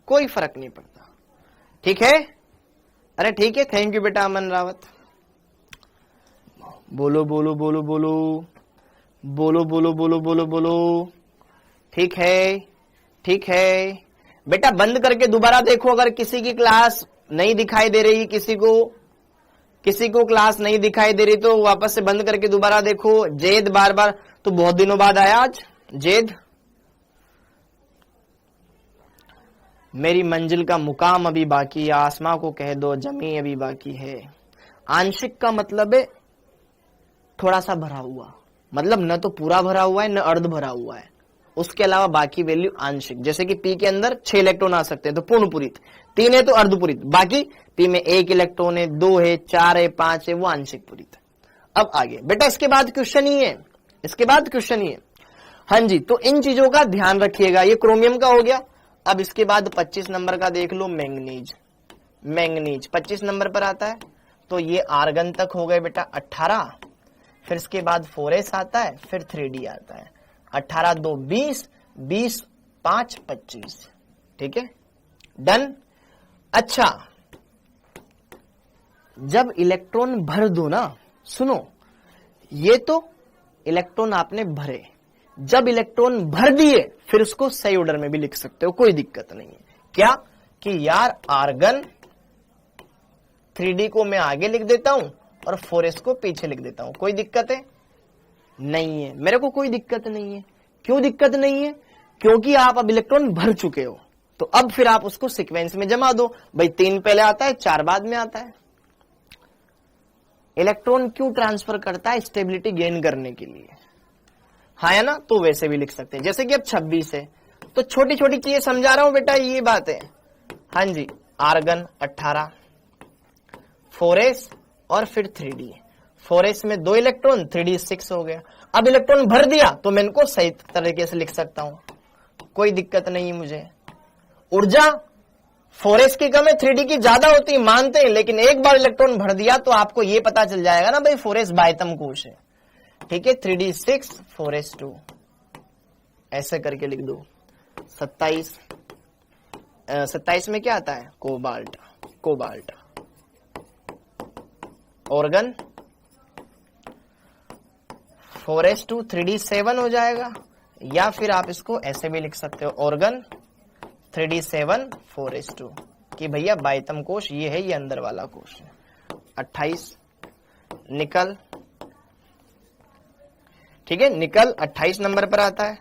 कोई फर्क नहीं पड़ता। ठीक है, अरे ठीक है, थैंक यू बेटा अमन रावत। बोलो बोलो बोलो बोलो बोलो बोलो बोलो बोलो बोलो। ठीक है, ठीक है बेटा, बंद करके दोबारा देखो, अगर किसी की क्लास नहीं दिखाई दे रही, किसी को क्लास नहीं दिखाई दे रही तो वापस से बंद करके दोबारा देखो। जेद बार बार, तो बहुत दिनों बाद आया आज जेद। मेरी मंजिल का मुकाम अभी बाकी है, आसमां को कह दो जमी अभी बाकी है। आंशिक का मतलब है थोड़ा सा भरा हुआ, मतलब न तो पूरा भरा हुआ है न अर्ध भरा हुआ है, उसके अलावा बाकी वैल्यू आंशिक। जैसे कि पी के अंदर 6 इलेक्ट्रॉन आ सकते हैं तो पूर्ण पूरित, 3 है तो अर्धपूरित, बाकी पी में 1 इलेक्ट्रॉन है, 2 है, 4 है, 5 है, वो आंशिक पूरित। अब आगे बेटा, इसके बाद क्वेश्चन ही है, इसके बाद क्वेश्चन ही है। हाँ जी, तो इन चीजों का ध्यान रखिएगा। ये क्रोमियम का हो गया। अब इसके बाद 25 नंबर का देख लो, मैंगनीज। मैंगनीज 25 नंबर पर आता है, तो ये आर्गन तक हो गए बेटा 18, फिर इसके बाद 4s आता है, फिर 3d आता है। 18 2 20, 20 5 25। ठीक है, डन। अच्छा, जब इलेक्ट्रॉन भर दो ना, सुनो, ये तो इलेक्ट्रॉन आपने भरे, जब इलेक्ट्रॉन भर दिए फिर उसको सही ऑर्डर में भी लिख सकते हो, कोई दिक्कत नहीं है। क्या कि यार आर्गन 3d को मैं आगे लिख देता हूं और 4s को पीछे लिख देता हूं, कोई दिक्कत है? नहीं है, मेरे को कोई दिक्कत नहीं है। क्यों दिक्कत नहीं है? क्योंकि आप अब इलेक्ट्रॉन भर चुके हो, तो अब फिर आप उसको सीक्वेंस में जमा दो। भाई 3 पहले आता है, 4 बाद में आता है। इलेक्ट्रॉन क्यों ट्रांसफर करता है? स्टेबिलिटी गेन करने के लिए, हाँ है ना? तो वैसे भी लिख सकते हैं, जैसे कि अब 26 है, तो छोटी छोटी चीजें समझा रहा हूं बेटा, ये बात है। हाँ जी, आर्गन 18, 4s और फिर 3d। 4s में 2 इलेक्ट्रॉन, 3d 6 हो गया। अब इलेक्ट्रॉन भर दिया तो मैं इनको सही तरीके से लिख सकता हूं, कोई दिक्कत नहीं है मुझे। ऊर्जा 4s की कम है, 3d की ज्यादा होती है, मानते हैं, लेकिन एक बार इलेक्ट्रॉन भर दिया तो आपको ये पता चल जाएगा ना भाई 4s बाह्यतम कोश है। ठीक है, 3d 6, 4s 2, ऐसे करके लिख दो। 27 में क्या आता है? Cobalt. Cobalt organ 4s2 3d 7 हो जाएगा, या फिर आप इसको ऐसे भी लिख सकते हो, ऑर्गन 3d 7 4s2, कि भैया बाह्यतम कोश ये है, ये अंदर वाला कोश है। 28 निकल। ठीक है, निकल 28 नंबर पर आता है।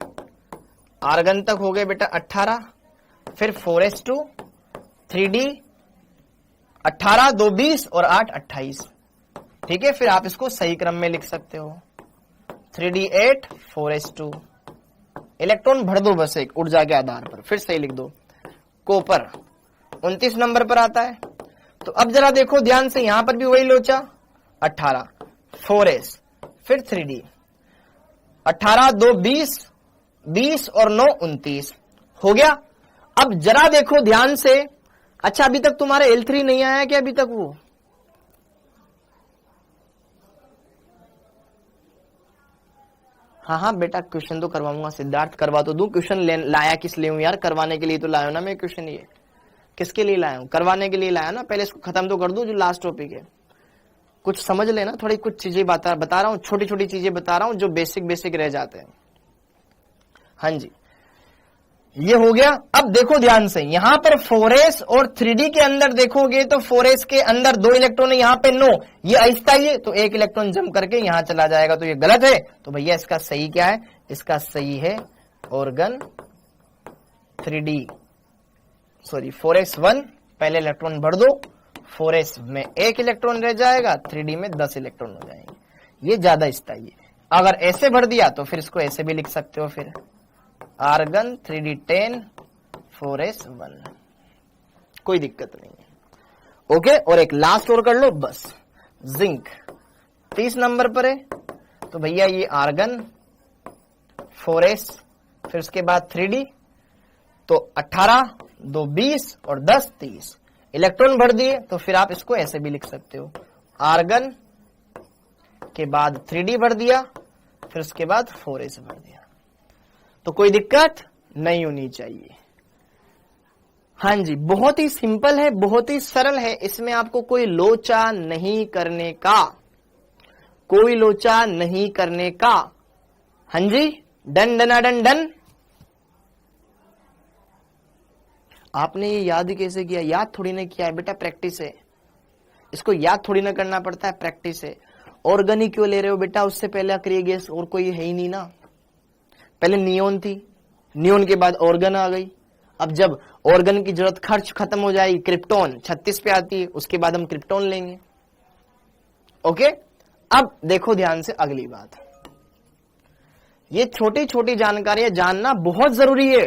आर्गन तक हो गए बेटा 18, फिर 4s2 3d 18 2 20 और 8 28। ठीक है, फिर आप इसको सही क्रम में लिख सकते हो, 3d 8 4s2। इलेक्ट्रॉन भर दो बस एक ऊर्जा के आधार पर, फिर सही लिख दो। कॉपर 29 नंबर पर आता है। तो अब जरा देखो ध्यान से, यहां पर भी वही लोचा, 18 4s फिर 3d, 18 2 20, 20 और 9 29 हो गया। अब जरा देखो ध्यान से, अच्छा अभी तक तुम्हारा L3 नहीं आया क्या अभी तक? वो हाँ बेटा, क्वेश्चन तो करवाऊंगा सिद्धार्थ, करवा तो दूं। क्वेश्चन लाया किस लिए हूं यार? करवाने के लिए तो लाया ना मैं क्वेश्चन। ये किसके लिए लाया हूं? करवाने के लिए लाया ना। पहले इसको खत्म तो कर दूं, जो लास्ट टॉपिक है, कुछ समझ लेना। थोड़ी कुछ चीजें बता रहा हूं, छोटी छोटी चीजें बता रहा हूं जो बेसिक रह जाते हैं। हाँ जी, ये हो गया। अब देखो ध्यान से, यहां पर 4s और 3d के अंदर देखोगे तो 4s के अंदर 2 इलेक्ट्रॉन है, यहां पे 9, ये अस्थायी है, तो 1 इलेक्ट्रॉन जम करके यहां चला जाएगा, तो ये गलत है। तो भैया इसका सही क्या है? इसका सही है ऑर्गन 3d, सॉरी 4s1, पहले इलेक्ट्रॉन भर दो, 4s में 1 इलेक्ट्रॉन रह जाएगा, 3d में 10 इलेक्ट्रॉन हो जाएंगे, ये ज्यादा स्थायी है। अगर ऐसे भर दिया तो फिर इसको ऐसे भी लिख सकते हो, फिर आर्गन 3d 10 4s1, कोई दिक्कत नहीं है। ओके, और एक लास्ट और कर लो बस। जिंक 30 नंबर पर है, तो भैया ये आर्गन 4s, फिर उसके बाद 3d, तो 18, 2 20 और 10 30 इलेक्ट्रॉन भर दिए। तो फिर आप इसको ऐसे भी लिख सकते हो, आर्गन के बाद 3d भर दिया, फिर उसके बाद 4s भर दिया, तो कोई दिक्कत नहीं होनी चाहिए। हाँ जी, बहुत ही सिंपल है, बहुत ही सरल है, इसमें आपको कोई लोचा नहीं करने का, कोई लोचा नहीं करने का। हाँ जी, डन डना डन डन। आपने ये याद कैसे किया? याद थोड़ी ना किया है बेटा, प्रैक्टिस है, इसको याद थोड़ी ना करना पड़ता है, प्रैक्टिस है। ऑर्गन क्यों ले रहे हो बेटा? उससे पहले अक्रिय गैस और कोई है ही नहीं ना। पहले नियोन थी, नियोन के बाद ऑर्गन आ गई। अब जब ऑर्गन की जरूरत खर्च खत्म हो जाएगी, क्रिप्टोन 36 पे आती है, उसके बाद हम क्रिप्टोन लेंगे। ओके, अब देखो ध्यान से अगली बात, ये छोटी छोटी जानकारियां जानना बहुत जरूरी है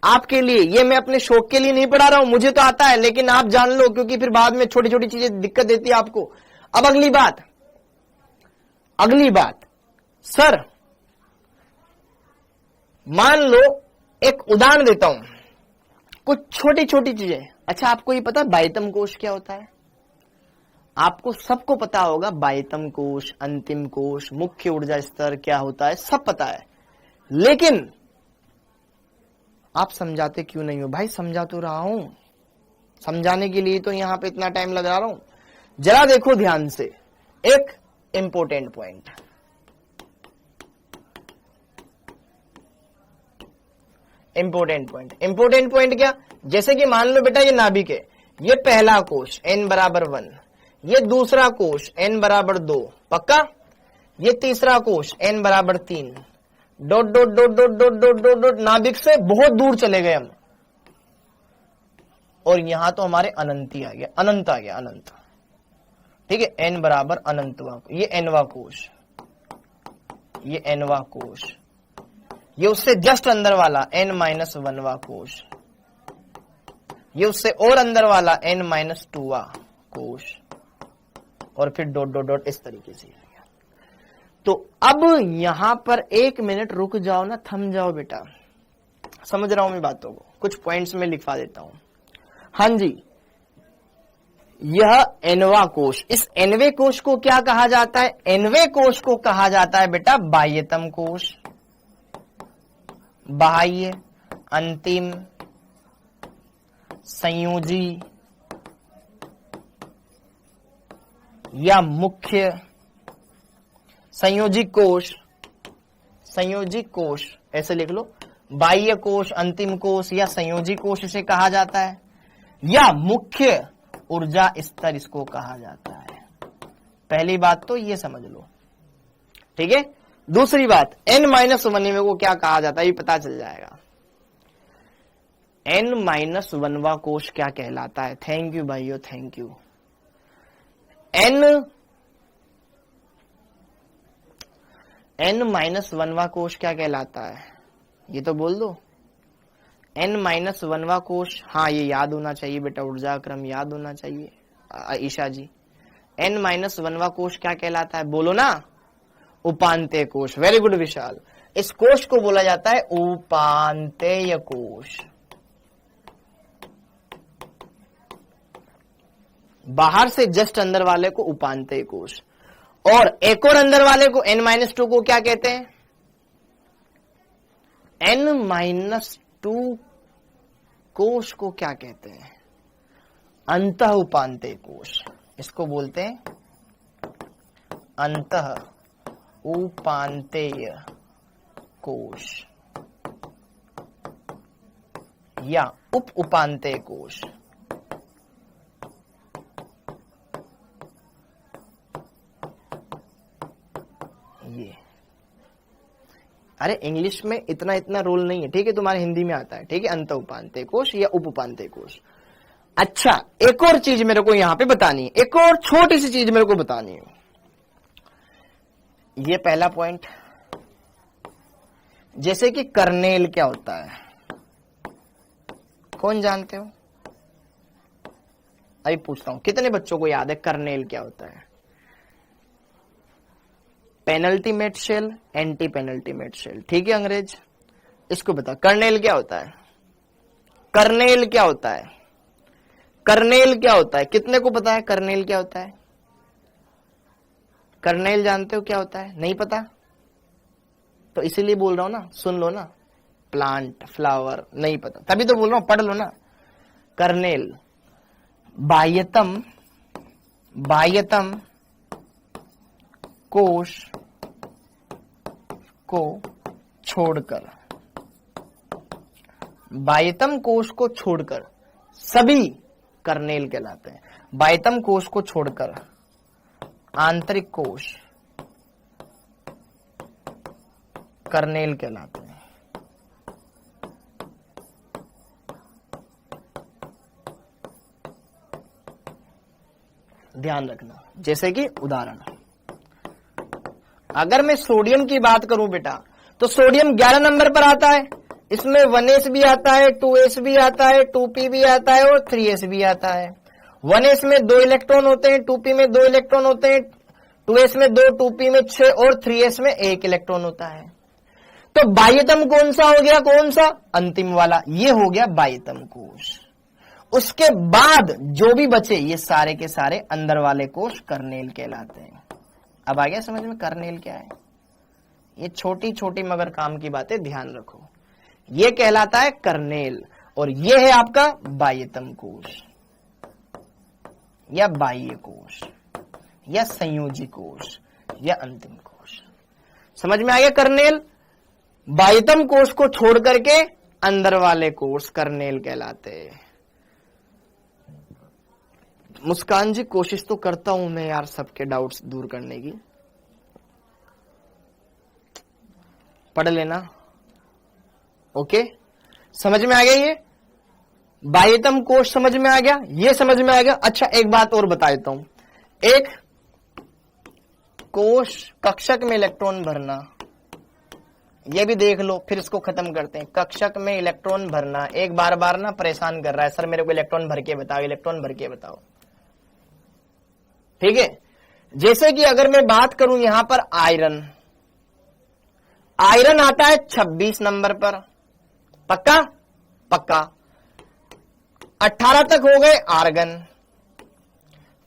आपके लिए। ये मैं अपने शौक के लिए नहीं पढ़ा रहा हूं, मुझे तो आता है, लेकिन आप जान लो, क्योंकि फिर बाद में छोटी छोटी चीजें दिक्कत देती है आपको। अब अगली बात, सर मान लो एक उदाहरण देता हूं, कुछ छोटी छोटी चीजें। अच्छा, आपको ये पता है बाह्यतम कोश क्या होता है? आपको सबको पता होगा, बाह्यतम कोश, अंतिम कोश, मुख्य ऊर्जा स्तर क्या होता है, सब पता है, लेकिन आप समझाते क्यों नहीं हो? भाई समझा तो रहा हूं, समझाने के लिए तो यहां पे इतना टाइम लगा रहा हूं। जरा देखो ध्यान से, एक इंपॉर्टेंट पॉइंट, इंपॉर्टेंट पॉइंट क्या? जैसे कि मान लो बेटा ये नाभिक है, ये पहला कोश n बराबर 1, ये दूसरा कोश n बराबर 2, पक्का? ये तीसरा कोश n बराबर 3, dot dot dot dot dot dot dot dot, नाभिक से बहुत दूर चले गए हम, और यहां तो हमारे अनंत ही आ गया, अनंत आ गया, अनंत। ठीक है, n बराबर अनंतवा, ये nवा कोश, ये nवा कोश, ये उससे जस्ट अंदर वाला n-1वां कोश, ये उससे और अंदर वाला n-2वां कोश, और फिर डॉट डॉट डॉट इस तरीके से। तो अब यहां पर 1 मिनट रुक जाओ ना, थम जाओ बेटा, समझ रहा हूं मैं बातों को, कुछ पॉइंट्स में लिखवा देता हूं। हाँ जी, यह nवा कोश, इस nवे कोश को क्या कहा जाता है? nवे कोश को कहा जाता है बेटा बाह्यतम कोश, बाह्य, अंतिम, संयोजी या मुख्य। संयोजी कोश ऐसे लिख लो, बाह्य कोश, अंतिम कोश या संयोजी कोश इसे कहा जाता है, या मुख्य ऊर्जा स्तर इसको कहा जाता है। पहली बात तो ये समझ लो, ठीक है। दूसरी बात, n-1 को क्या कहा जाता है ये पता चल जाएगा। n-1वां कोश क्या कहलाता है? थैंक यू भाइयों, थैंक यू। n-1वां कोश क्या कहलाता है ये तो बोल दो। n-1वां कोश, हाँ ये याद होना चाहिए बेटा, ऊर्जा क्रम याद होना चाहिए। ईशा जी, n-1वां कोश क्या कहलाता है? बोलो ना, उपांतेय कोश। वेरी गुड विशाल, इस कोश को बोला जाता है उपांतेय कोश। बाहर से जस्ट अंदर वाले को उपांतेय कोश, और एक और अंदर वाले को n-2 को क्या कहते हैं? n-2 कोश को क्या कहते हैं? अंतः उपांतेय कोश, इसको बोलते हैं अंतः उपांतेय कोश या उप उपांतेय कोश। ये अरे इंग्लिश में इतना रोल नहीं है, ठीक है, तुम्हारे हिंदी में आता है, ठीक है, अंत उपांतेय कोश या उप उपांतेय कोश। अच्छा, एक और चीज मेरे को यहां पे बतानी है, एक और छोटी सी चीज मेरे को बतानी है। ये पहला पॉइंट, जैसे कि कर्नेल क्या होता है? कौन जानते हो? अभी पूछता हूं, कितने बच्चों को याद है कर्नेल क्या होता है? Penultimate shell, anti penultimate shell, ठीक है अंग्रेज, इसको बता कर्नेल क्या होता है? कर्नेल क्या होता है? कर्नेल क्या होता है? कितने को पता है कर्नेल क्या होता है? कर्नेल जानते हो क्या होता है? नहीं पता तो इसीलिए बोल रहा हूं ना, सुन लो ना। प्लांट, फ्लावर, नहीं पता तभी तो बोल रहा हूं, पढ़ लो ना। कर्नेल बाह्यतम कोश को छोड़कर, बाह्यतम कोश को छोड़कर सभी कर्नेल कहलाते हैं। बाह्यतम कोश को छोड़कर आंतरिक कोश कर्नेल कहलाते हैं। ध्यान रखना, जैसे कि उदाहरण, अगर मैं सोडियम की बात करूं बेटा, तो सोडियम 11 नंबर पर आता है। इसमें 1s भी आता है, 2s भी आता है, 2p भी आता है और 3s भी आता है। 1s में 2 इलेक्ट्रॉन होते हैं, 2p में 2 इलेक्ट्रॉन होते हैं, 2s में 2, 2p में 6 और 3s में 1 इलेक्ट्रॉन होता है। तो बाह्यतम कौन सा हो गया? कौन सा? अंतिम वाला, ये हो गया बाह्यतम कोश। उसके बाद जो भी बचे ये सारे के सारे अंदर वाले कोश कर्नेल कहलाते हैं। अब आ गया समझ में कर्नेल क्या है? ये छोटी छोटी मगर काम की बातें ध्यान रखो। ये कहलाता है कर्नेल और ये है आपका बाह्यतम कोश या बाह्य कोश या संयोजी कोश या अंतिम कोश। समझ में आ गया? कर्नेल बाह्यतम कोश को छोड़ करके अंदर वाले कोश कर्नेल कहलाते हैं। मुस्कान जी कोशिश तो करता हूं मैं यार सबके डाउट्स दूर करने की, पढ़ लेना। ओके, समझ में आ गया? ये बाह्यतम कोश समझ में आ गया, ये समझ में आ गया। अच्छा एक बात और बता देता हूं, एक कोश कक्षक में इलेक्ट्रॉन भरना, ये भी देख लो, फिर इसको खत्म करते हैं। कक्षक में इलेक्ट्रॉन भरना एक बार बार ना परेशान कर रहा है, सर मेरे को इलेक्ट्रॉन भर के बताओ, इलेक्ट्रॉन भर के बताओ, ठीक है। जैसे कि अगर मैं बात करूं यहां पर आयरन, आयरन आता है 26 नंबर पर, पक्का? पक्का। 18 तक हो गए आर्गन,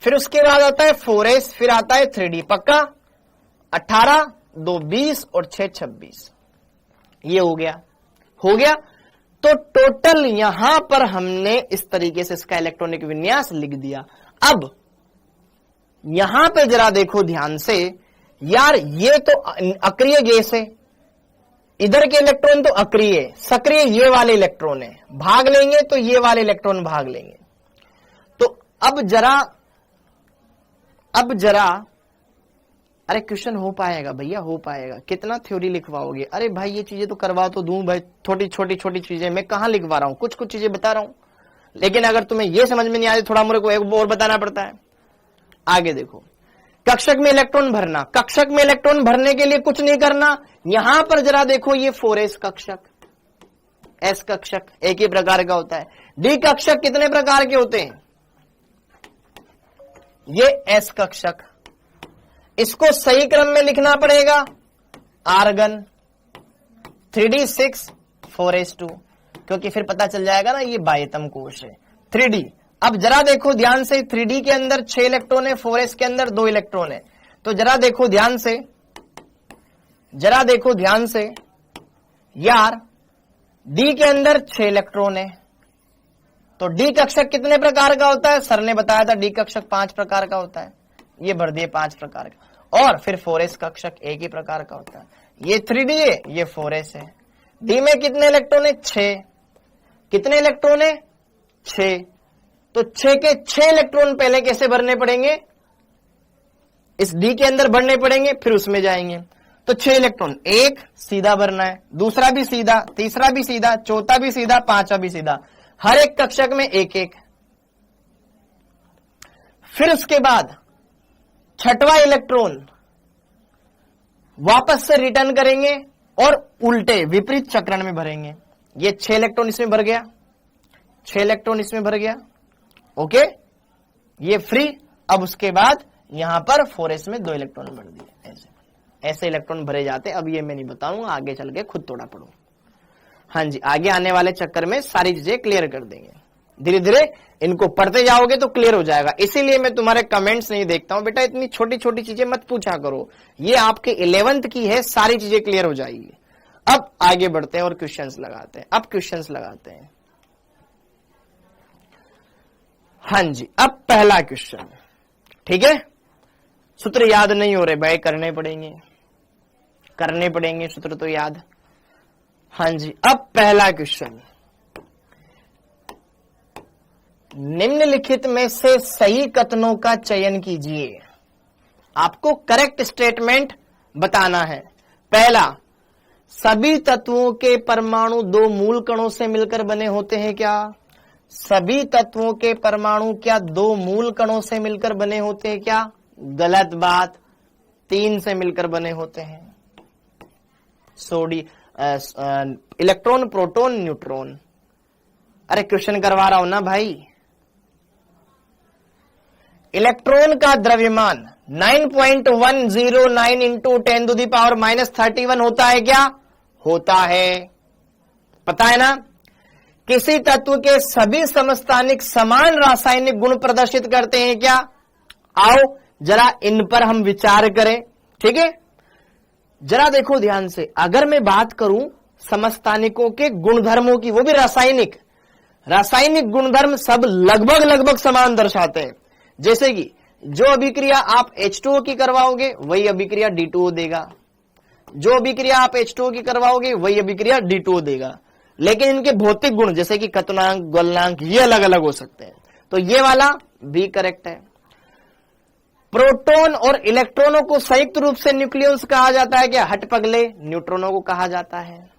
फिर उसके बाद आता है 4s, फिर आता है 3d, पक्का? 18, 2 20 और 6 26, ये हो गया, हो गया। तो टोटल यहां पर हमने इस तरीके से इसका इलेक्ट्रॉनिक विन्यास लिख दिया। अब यहां पे जरा देखो ध्यान से, यार ये तो अक्रिय गैस है, इधर के इलेक्ट्रॉन तो अक्रिय, सक्रिय ये वाले इलेक्ट्रॉन है, भाग लेंगे तो ये वाले इलेक्ट्रॉन भाग लेंगे। तो अब जरा अरे क्वेश्चन हो पाएगा भैया, हो पाएगा, कितना थ्योरी लिखवाओगे? अरे भाई ये चीजें तो करवा तो दूं भाई, छोटी छोटी चीजें मैं कहां लिखवा रहा हूं, कुछ कुछ चीजें बता रहा हूं, लेकिन अगर तुम्हें ये समझ में नहीं आती थोड़ा मेरे को एक और बताना पड़ता है। आगे देखो, कक्षक में इलेक्ट्रॉन भरना, कक्षक में इलेक्ट्रॉन भरने के लिए कुछ नहीं करना। यहां पर जरा देखो, ये 4s कक्षक, s कक्षक एक ही प्रकार का होता है। d कक्षक कितने प्रकार के होते हैं? ये s कक्षक, इसको सही क्रम में लिखना पड़ेगा, आर्गन 3d 6 4s 2, क्योंकि फिर पता चल जाएगा ना ये बाह्यतम कोश है। 3d, अब जरा देखो ध्यान से, 3d के अंदर 6 इलेक्ट्रॉन है, 4s के अंदर 2 इलेक्ट्रॉन है। तो जरा देखो ध्यान से, जरा देखो ध्यान से यार, d के अंदर 6 इलेक्ट्रॉन है, तो d कक्षक कितने प्रकार का होता है? सर ने बताया था d कक्षक 5 प्रकार का होता है, ये भर दिए 5 प्रकार का। और फिर 4s कक्षक एक ही प्रकार का होता है, ये 3d है, ये 4s है। d में कितने इलेक्ट्रॉन है? 6। कितने इलेक्ट्रॉन है? 6। तो 6 के 6 इलेक्ट्रॉन पहले कैसे भरने पड़ेंगे? इस d के अंदर भरने पड़ेंगे, फिर उसमें जाएंगे। तो 6 इलेक्ट्रॉन, एक सीधा भरना है, दूसरा भी सीधा, तीसरा भी सीधा, चौथा भी सीधा, पांचवा भी सीधा, हर एक कक्षक में एक एक। फिर उसके बाद छठवां इलेक्ट्रॉन वापस से रिटर्न करेंगे और उल्टे विपरीत चक्रण में भरेंगे। ये 6 इलेक्ट्रॉन इसमें भर गया, 6 इलेक्ट्रॉन इसमें भर गया, ओके, ये फ्री। अब उसके बाद यहां पर 4s में 2 इलेक्ट्रॉन भर दिए, ऐसे इलेक्ट्रॉन भरे जाते। अब ये मैं नहीं बताऊंगा, आगे चल के खुद थोड़ा पढ़ो। हाँ जी, आगे आने वाले चक्कर में सारी चीजें क्लियर कर देंगे, धीरे धीरे इनको पढ़ते जाओगे तो क्लियर हो जाएगा। इसीलिए मैं तुम्हारे कमेंट्स नहीं देखता हूं, बेटा इतनी छोटी छोटी चीजें मत पूछा करो, ये आपके 11th की है, सारी चीजें क्लियर हो जाएगी। अब आगे बढ़ते हैं और क्वेश्चंस लगाते हैं। अब क्वेश्चंस लगाते हैं। हाँ जी, अब पहला क्वेश्चन, ठीक है, सूत्र याद नहीं हो रहे भाई, करने पड़ेंगे सूत्र तो याद। हाँ जी, अब पहला क्वेश्चन, निम्नलिखित में से सही कथनों का चयन कीजिए। आपको करेक्ट स्टेटमेंट बताना है। पहला, सभी तत्वों के परमाणु 2 मूल कणों से मिलकर बने होते हैं क्या? सभी तत्वों के परमाणु क्या 2 मूल कणों से मिलकर बने होते हैं क्या? गलत बात, 3 से मिलकर बने होते हैं। Electron, proton, neutron. अरे क्वेश्चन करवा रहा हूं ना भाई। इलेक्ट्रॉन का द्रव्यमान 9.109 इंटू 10⁻⁻31 होता है क्या? होता है, पता है ना। किसी तत्व के सभी समस्थानिक समान रासायनिक गुण प्रदर्शित करते हैं क्या? आओ जरा इन पर हम विचार करें, ठीक है। जरा देखो ध्यान से, अगर मैं बात करूं समस्थानिकों के गुणधर्मों की, वो भी रासायनिक गुणधर्म सब लगभग समान दर्शाते हैं। जैसे कि जो अभिक्रिया आप H2O की करवाओगे वही अभिक्रिया D2O देगा, जो अभिक्रिया आप H2O की करवाओगे वही अभिक्रिया D2O देगा, लेकिन इनके भौतिक गुण जैसे कि कथनांक, गलनांक ये अलग अलग हो सकते हैं। तो ये वाला भी करेक्ट है। प्रोटॉन और इलेक्ट्रॉनों को संयुक्त रूप से न्यूक्लियस कहा जाता है क्या? हट पगले, न्यूट्रॉनों को कहा जाता है।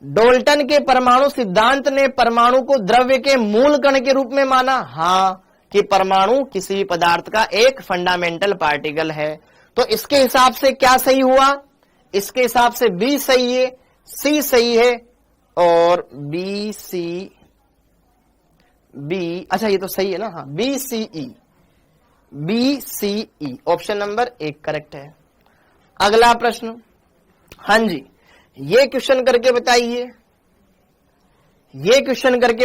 डाल्टन के परमाणु सिद्धांत ने परमाणु को द्रव्य के मूल कण के रूप में माना। हाँ, कि परमाणु किसी भी पदार्थ का एक फंडामेंटल पार्टिकल है। तो इसके हिसाब से क्या सही हुआ? इसके हिसाब से बी सही है, सी सही है और बी सी बी, अच्छा ये तो सही है ना। हाँ, B C E option number 1 correct है। अगला प्रश्न, हाँ जी, ये क्वेश्चन करके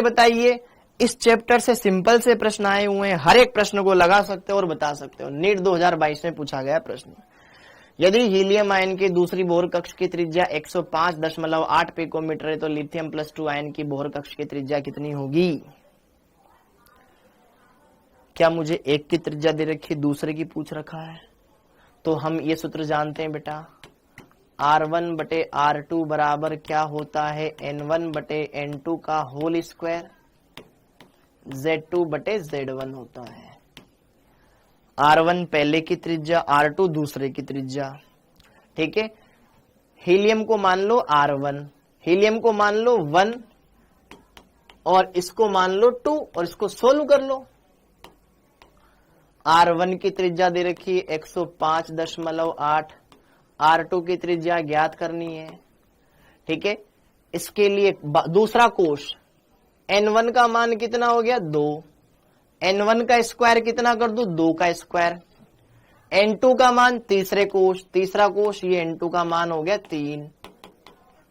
बताइए। इस चैप्टर से सिंपल से प्रश्न आए हुए हैं, हर एक प्रश्न को लगा सकते हो और बता सकते हो। नीट 2022 में पूछा गया प्रश्न, यदि हीलियम आयन की दूसरी बोहर कक्ष की त्रिज्या 105.8 पिकोमीटर है तो लिथियम +2 आयन की बोहर कक्ष की त्रिज्या कितनी होगी? क्या मुझे एक की त्रिज्या दे रखी, दूसरे की पूछ रखा है? तो हम ये सूत्र जानते हैं बेटा, R1/R2 बराबर क्या होता है? N1/N2 का होल स्क्वायर, Z2/Z1 होता है। R1 पहले की त्रिज्या, R2 दूसरे की त्रिज्या, ठीक है। हीलियम को मान लो R1, हीलियम को मान लो 1 और इसको मान लो 2 और इसको सोल्व कर लो। R1 की त्रिज्या दे रखी 105.8, R2 की त्रिज्या ज्ञात करनी है, ठीक है। इसके लिए दूसरा कोश, N1 का मान कितना हो गया? 2, N1 का स्क्वायर कितना कर दू? 2 का स्क्वायर। N2 का मान तीसरा कोश, ये N2 का मान हो गया 3।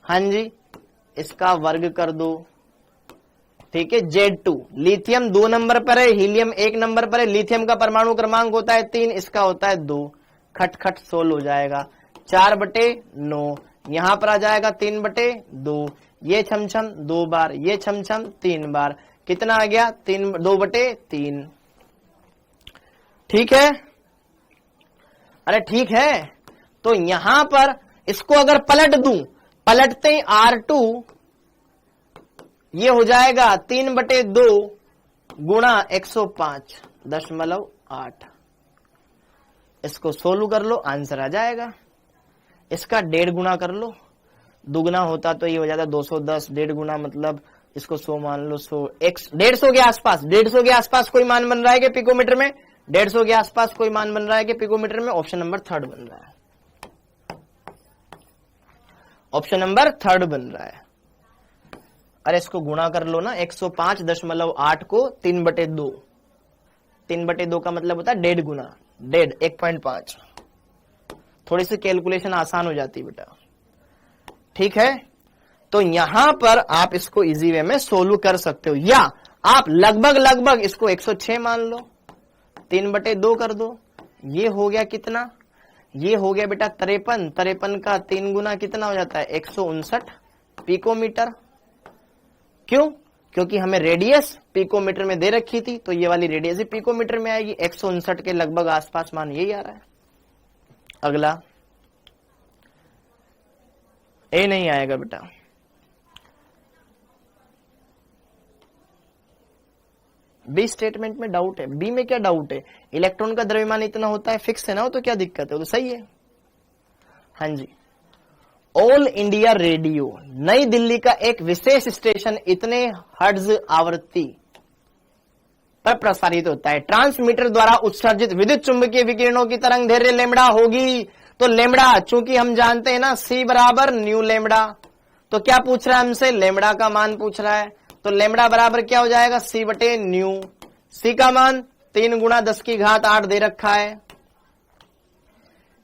हाँ जी, इसका वर्ग कर दो, ठीक है। Z2, लिथियम 2 नंबर पर है, हीलियम 1 नंबर पर है। लिथियम का परमाणु क्रमांक होता है 3, इसका होता है 2। खट सोल्व हो जाएगा, 4/9, यहां पर आ जाएगा 3/2, ये छम 2 बार, ये छम 3 बार, कितना आ गया? 2/3, ठीक है। अरे ठीक है, तो यहां पर इसको अगर पलट दूं, पलटते ही R2 ये हो जाएगा 3/2 गुणा 105.8। इसको सोल्व कर लो, आंसर आ जाएगा। इसका 1.5 गुना कर लो, दुगना होता तो ये हो जाता 210, 1.5 गुना मतलब इसको 100 मान लो, 150 के आसपास, 150 के आसपास कोई मान बन रहा है कि पिकोमीटर में? 150 के आसपास कोई मान बन रहा है कि पिकोमीटर में? ऑप्शन नंबर 3 बन रहा है, ऑप्शन नंबर 3 बन रहा है। अरे इसको गुणा कर लो ना, 105.8 को 3/2, 3/2 का मतलब होता है 1.5 गुना, 1.5। थोड़ी सी कैलकुलेशन आसान हो जाती है बेटा, ठीक है। तो यहां पर आप इसको इजी वे में सोल्व कर सकते हो, या आप लगभग इसको 106 मान लो, 3/2 कर दो। ये हो गया कितना, ये हो गया बेटा 53, 53 का 3 गुना कितना हो जाता है 159 पिकोमीटर। क्यों? क्योंकि हमें रेडियस पिकोमीटर में दे रखी थी, तो ये वाली रेडियस ही पिकोमीटर में आएगी। 159 के लगभग आसपास मान यही आ रहा है। अगला ए नहीं आएगा बेटा, बी स्टेटमेंट में डाउट है। बी में क्या डाउट है? इलेक्ट्रॉन का द्रव्यमान इतना होता है, फिक्स है ना, वो तो क्या दिक्कत है, वो तो सही है। हाँ जी, ऑल इंडिया रेडियो नई दिल्ली का एक विशेष स्टेशन इतने हर्ट्ज आवृत्ति पर प्रसारित होता है। ट्रांसमीटर द्वारा उत्सर्जित विद्युत चुंबकीय विकिरणों की तरंग दैर्घ्य लेमड़ा होगी। तो लेमड़ा, चूंकि हम जानते हैं ना सी बराबर न्यू लेमड़ा, तो क्या पूछ रहा है हमसे, लेमड़ा का मान पूछ रहा है। तो लेमड़ा बराबर क्या हो जाएगा, सी बटे न्यू। सी का मान 3 गुणा 10⁸ दे रखा है।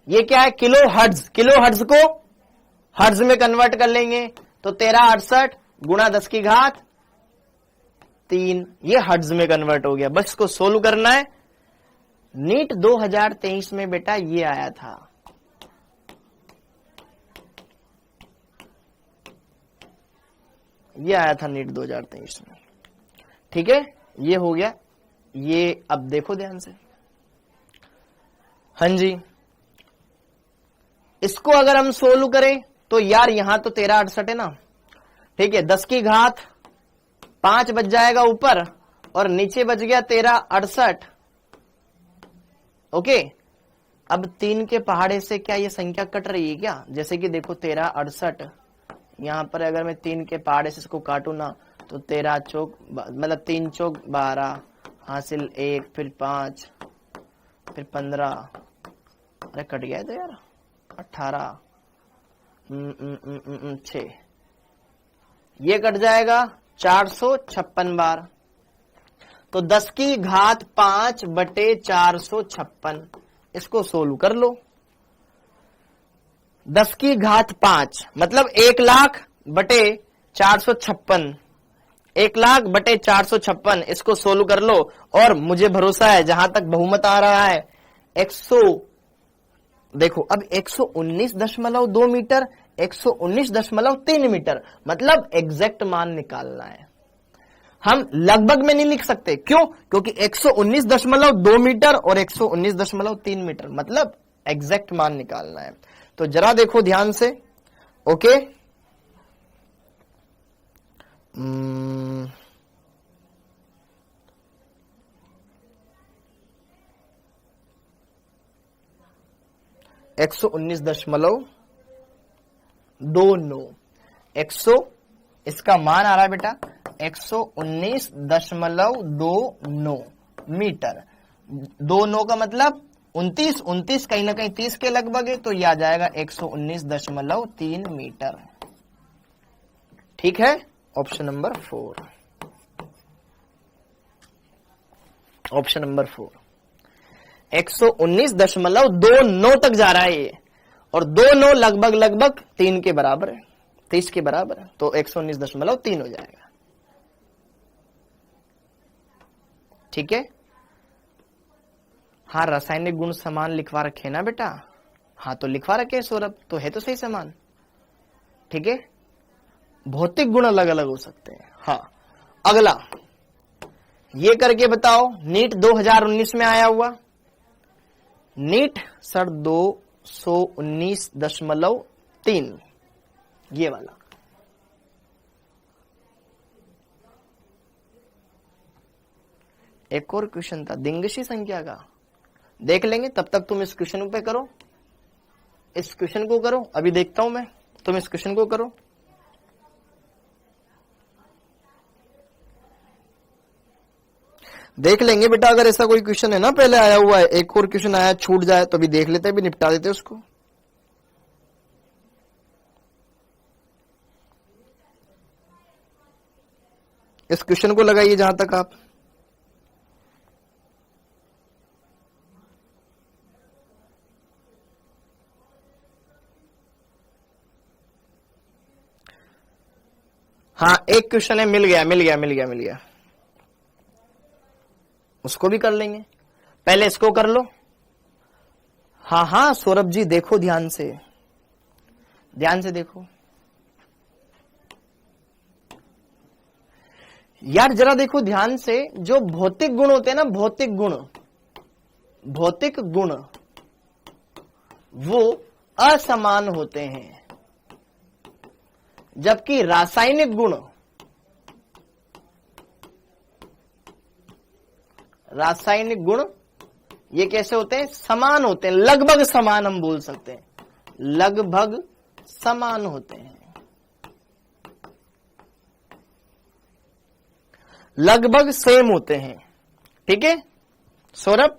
ये क्या है, किलो हर्ट्ज, किलो हर्ट्ज को हर्ट्ज में कन्वर्ट कर लेंगे, तो 1368 गुणा 10⁻3, ये हर्ट्ज में कन्वर्ट हो गया। बस इसको सोल्व करना है। नीट 2023 में बेटा ये आया था, ये आया था नीट 2023 में, ठीक है। ये हो गया, ये अब देखो ध्यान से। हाँ जी, इसको अगर हम सोल्व करें तो यार यहां तो 1368 है ना, ठीक है। 10⁵ बच जाएगा ऊपर और नीचे बच गया 1368। ओके, अब 3 के पहाड़े से क्या ये संख्या कट रही है क्या? जैसे कि देखो 1368, यहां पर अगर मैं 3 के पहाड़े से इसको काटू ना, तो 13 चौक मतलब 3 चौक 12, हासिल 1, फिर 5, फिर 15, अरे कट गया है तो यार 18, 6, ये कट जाएगा 456 बार। तो 10⁵5/456, इसको सोल्व कर लो। 10⁵5 मतलब 1,00,000/456, 1,00,000/456, इसको सोल्व कर लो। और मुझे भरोसा है जहां तक बहुमत आ रहा है, देखो अब 119.2 मीटर, 119.3 मीटर, मतलब एग्जैक्ट मान निकालना है। हम लगभग में नहीं लिख सकते, क्यों? क्योंकि 119.2 मीटर और 119.3 मीटर, मतलब एग्जैक्ट मान निकालना है। तो जरा देखो ध्यान से, ओके। 119.29, इसका मान आ रहा है बेटा 119.29 मीटर। 29 का मतलब 29 कहीं ना कहीं 30 के लगभग है, तो यह आ जाएगा 119.3 मीटर। ठीक है, ऑप्शन नंबर 4, ऑप्शन नंबर 4 119.29 तक जा रहा है ये, और 29 लगभग 3 के बराबर है, 30 के बराबर है, तो 119.3 हो जाएगा। ठीक है, हाँ रासायनिक गुण समान लिखवा रखे ना बेटा, हाँ तो लिखवा रखे सौरभ, तो है तो सही समान। ठीक है, भौतिक गुण अलग अलग हो सकते हैं। हाँ, अगला ये करके बताओ, नीट 2019 में आया हुआ, नीट सर 219.3, ये वाला। एक और क्वेश्चन था दिंगशी संख्या का, देख लेंगे, तब तक तुम इस क्वेश्चन पे करो, इस क्वेश्चन को करो, अभी देखता हूं मैं, तुम इस क्वेश्चन को करो। देख लेंगे बेटा, अगर ऐसा कोई क्वेश्चन है ना पहले आया हुआ है, एक और क्वेश्चन आया छूट जाए तो अभी देख लेते हैं, भी निपटा देते उसको। इस क्वेश्चन को लगाइए जहां तक आप। हाँ, एक क्वेश्चन है, मिल गया। उसको भी कर लेंगे, पहले इसको कर लो। हाँ सौरभ जी, देखो ध्यान से देखो यार, जरा देखो ध्यान से। जो भौतिक गुण होते हैं ना, भौतिक गुण वो असमान होते हैं, जबकि रासायनिक गुण ये कैसे होते हैं? समान होते हैं, लगभग समान हम बोल सकते हैं, लगभग समान होते हैं, लगभग सेम होते हैं। ठीक है सौरभ?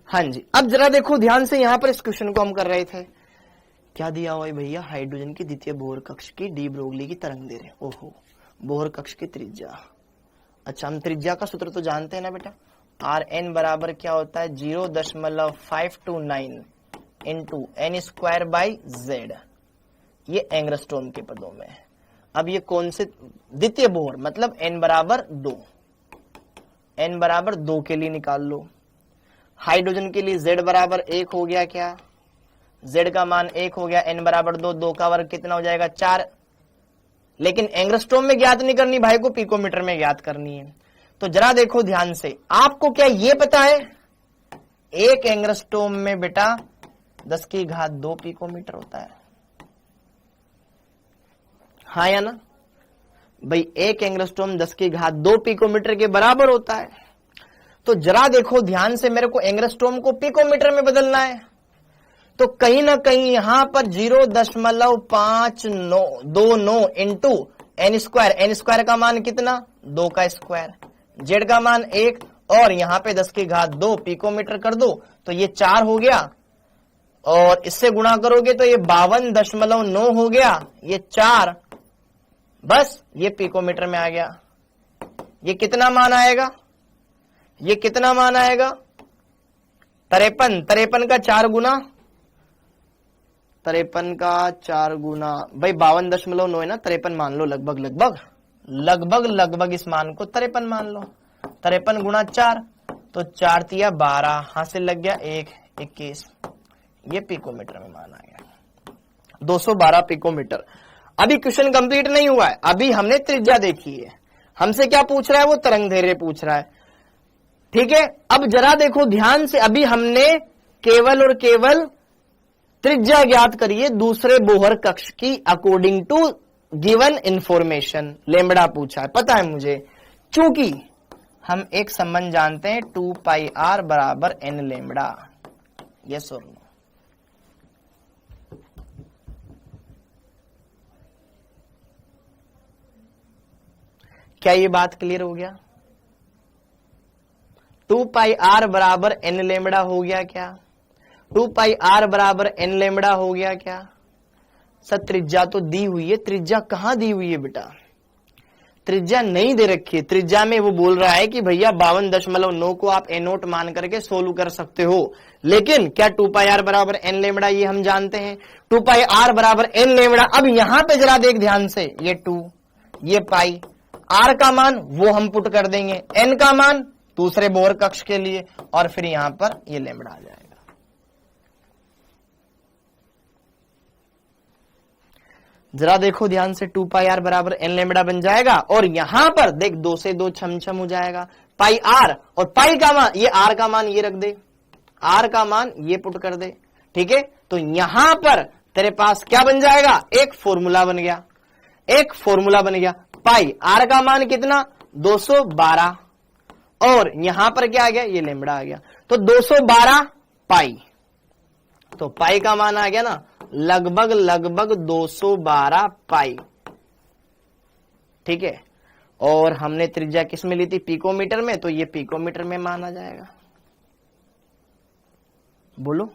हाँ जी, अब जरा देखो ध्यान से, यहां पर इस क्वेश्चन को हम कर रहे थे, क्या दिया हुआ है भैया? हाइड्रोजन की द्वितीय बोहर कक्ष की डी ब्रोगली की तरंग दे रहे। ओहो, बोहर कक्ष की त्रिज्या। अच्छा, हम त्रिज्या का सूत्र तो जानते हैं ना बेटा, आर एन बराबर क्या होता है? 0.529 into n square by Z, ये एंगस्ट्रॉम के पदों में है। अब ये कौन से? द्वितीय बोहर, मतलब एन बराबर 2 के लिए निकाल लो। हाइड्रोजन के लिए z बराबर 1 हो गया, क्या z का मान 1 हो गया, n बराबर 2 का वर्ग कितना हो जाएगा? 4। लेकिन एंगस्ट्रॉम में ज्ञात नहीं करनी भाई को, पिकोमीटर में ज्ञात करनी है। तो जरा देखो ध्यान से, आपको क्या ये पता है? एक एंगस्ट्रॉम में बेटा 10⁻2 पिकोमीटर होता है। हाँ या ना भाई? एक एंगस्ट्रॉम 10⁻2 पिकोमीटर के बराबर होता है। तो जरा देखो ध्यान से, मेरे को एंगस्ट्रॉम को पिकोमीटर में बदलना है, तो कहीं ना कहीं यहां पर 0.529 इंटू एन स्क्वायर का मान कितना? 2 का स्क्वायर, जेड का मान 1, और यहां पे 10⁻2 पिकोमीटर कर दो तो ये 4 हो गया, और इससे गुणा करोगे तो ये 52.9 हो गया, ये 4, बस ये पिकोमीटर में आ गया। ये कितना मान आएगा? 53 का 4 गुना, 53 का 4 गुना भाई 52.9 है ना, 53 मान लो, लगभग इस मान को 53 मान लो। 53 गुना 4, तो 4 तिया 12, हासिल लग गया 1, 21, ये पिकोमीटर में मान आ गया 212 पिकोमीटर। अभी क्वेश्चन कंप्लीट नहीं हुआ है, अभी हमने त्रिज्या देखी है। हमसे क्या पूछ रहा है? वो तरंग दैर्घ्य पूछ रहा है। ठीक है, अब जरा देखो ध्यान से, अभी हमने केवल और केवल त्रिज्या ज्ञात करी है दूसरे बोहर कक्ष की according to given information. Lambda पूछा है, पता है मुझे, चूंकि हम एक संबंध जानते हैं 2πr बराबर n लेमड़ा। यस और नो? क्या ये बात क्लियर हो गया? 2πr बराबर n लेमड़ा हो गया क्या? 2πr बराबर n लेमड़ा हो गया क्या? सर त्रिज्या तो दी हुई है, त्रिज्या कहां दी हुई है बेटा? त्रिज्या नहीं दे रखी है। त्रिज्या में वो बोल रहा है कि भैया 52.9 को आप a0 मान करके सोल्व कर सकते हो, लेकिन क्या 2πr बराबर n लेमड़ा ये हम जानते हैं। 2πr बराबर n लेमड़ा। अब यहां पे जरा देख ध्यान से, ये 2, ये पाई, r का मान वो हम पुट कर देंगे, n का मान दूसरे बोहर कक्ष के लिए, और फिर यहां पर ये लेमड़ा आ जाएगा। जरा देखो ध्यान से, 2πr बराबर n लेमड़ा बन जाएगा, और यहां पर देख 2 से 2 छम हो जाएगा, पाई r, और पाई का मान, ये r का मान ये रख दे, r का मान ये पुट कर दे। ठीक है, तो यहां पर तेरे पास क्या बन जाएगा? एक फॉर्मूला बन गया, पाई r का मान कितना? 212, और यहां पर क्या आ गया? ये लेमड़ा आ गया, तो 212 पाई, तो पाई का मान आ गया ना लगभग 212 पाई। ठीक है, और हमने त्रिज्या किस में ली थी, पिकोमीटर में, तो ये पिकोमीटर में माना जाएगा। बोलो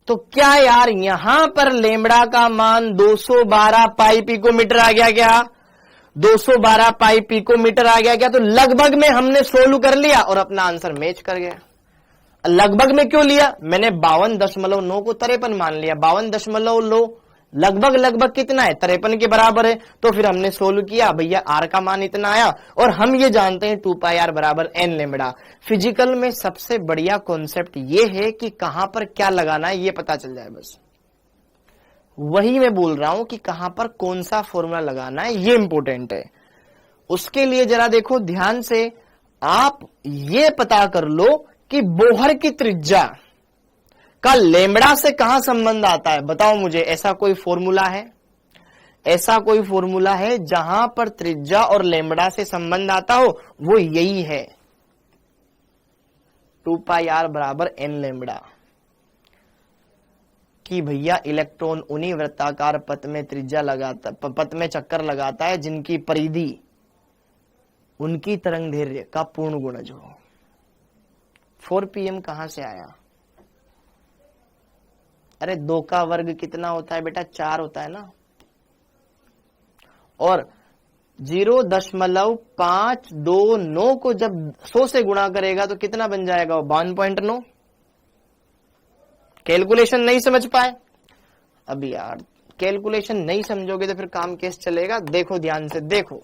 तो क्या यार यहां पर लेमड़ा का मान 212 पाई पिकोमीटर आ गया क्या, 212 पाई पिकोमीटर आ गया क्या। तो लगभग में हमने सोल्व कर लिया और अपना आंसर मैच कर गया। लगभग में क्यों लिया, मैंने 52.9 को 53 मान लिया। 52.9 लगभग लगभग कितना है, 53 के बराबर है। तो फिर हमने सोल्व किया, भैया आर का मान इतना आया और हम ये जानते हैं 2 पाई आर बराबर एन लेमड़ा। फिजिकल में सबसे बढ़िया कॉन्सेप्ट ये है कि कहां पर क्या लगाना है ये पता चल जाए, बस वही मैं बोल रहा हूं कि कहां पर कौन सा फॉर्मूला लगाना है ये इंपॉर्टेंट है। उसके लिए जरा देखो ध्यान से, आप ये पता कर लो कि बोहर की त्रिज्या का लेमड़ा से कहां संबंध आता है। बताओ मुझे, ऐसा कोई फॉर्मूला है, ऐसा कोई फॉर्मूला है जहां पर त्रिज्या और लेमड़ा से संबंध आता हो, वो यही है 2 पाई आर बराबर एन लेमड़ा। कि भैया इलेक्ट्रॉन उन्हीं वृत्ताकार पथ में त्रिज्या लगाता, पथ में चक्कर लगाता है जिनकी परिधि उनकी तरंग दैर्घ्य का पूर्ण गुणज हो। 4 pm कहां से आया, अरे 2 का वर्ग कितना होता है बेटा, 4 होता है ना। और 0.529 को जब 100 से गुणा करेगा तो कितना बन जाएगा, 52.9। कैलकुलेशन नहीं समझ पाए, अब यार कैलकुलेशन नहीं समझोगे तो फिर काम कैसे चलेगा। देखो ध्यान से देखो,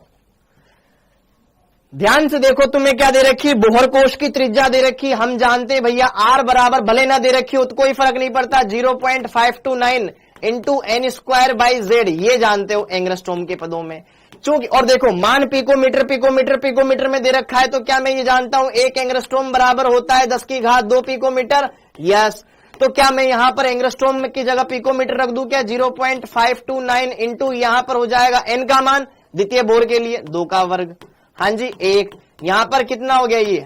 ध्यान से देखो, तुम्हें क्या दे रखी, बोहर कोश की त्रिज्या दे रखी। हम जानते हैं भैया आर बराबर भले ना दे रखी हो तो कोई फर्क नहीं पड़ता, 0.529 into n square by Z, ये जानते हो एंगस्ट्रॉम के पदों में। चूंकि और देखो मान पिकोमीटर पिकोमीटर पिकोमीटर में दे रखा है, तो क्या मैं ये जानता हूं 1 एंगस्ट्रॉम बराबर होता है 10 की घात 2 पिकोमीटर। यस, तो क्या मैं यहां पर एंगस्ट्रॉम की जगह पिकोमीटर रख दूं क्या, 0.529 इंटू यहां पर हो जाएगा एन का मान द्वितीय बोहर के लिए 2 का वर्ग, हाँ जी 1, यहां पर कितना हो गया ये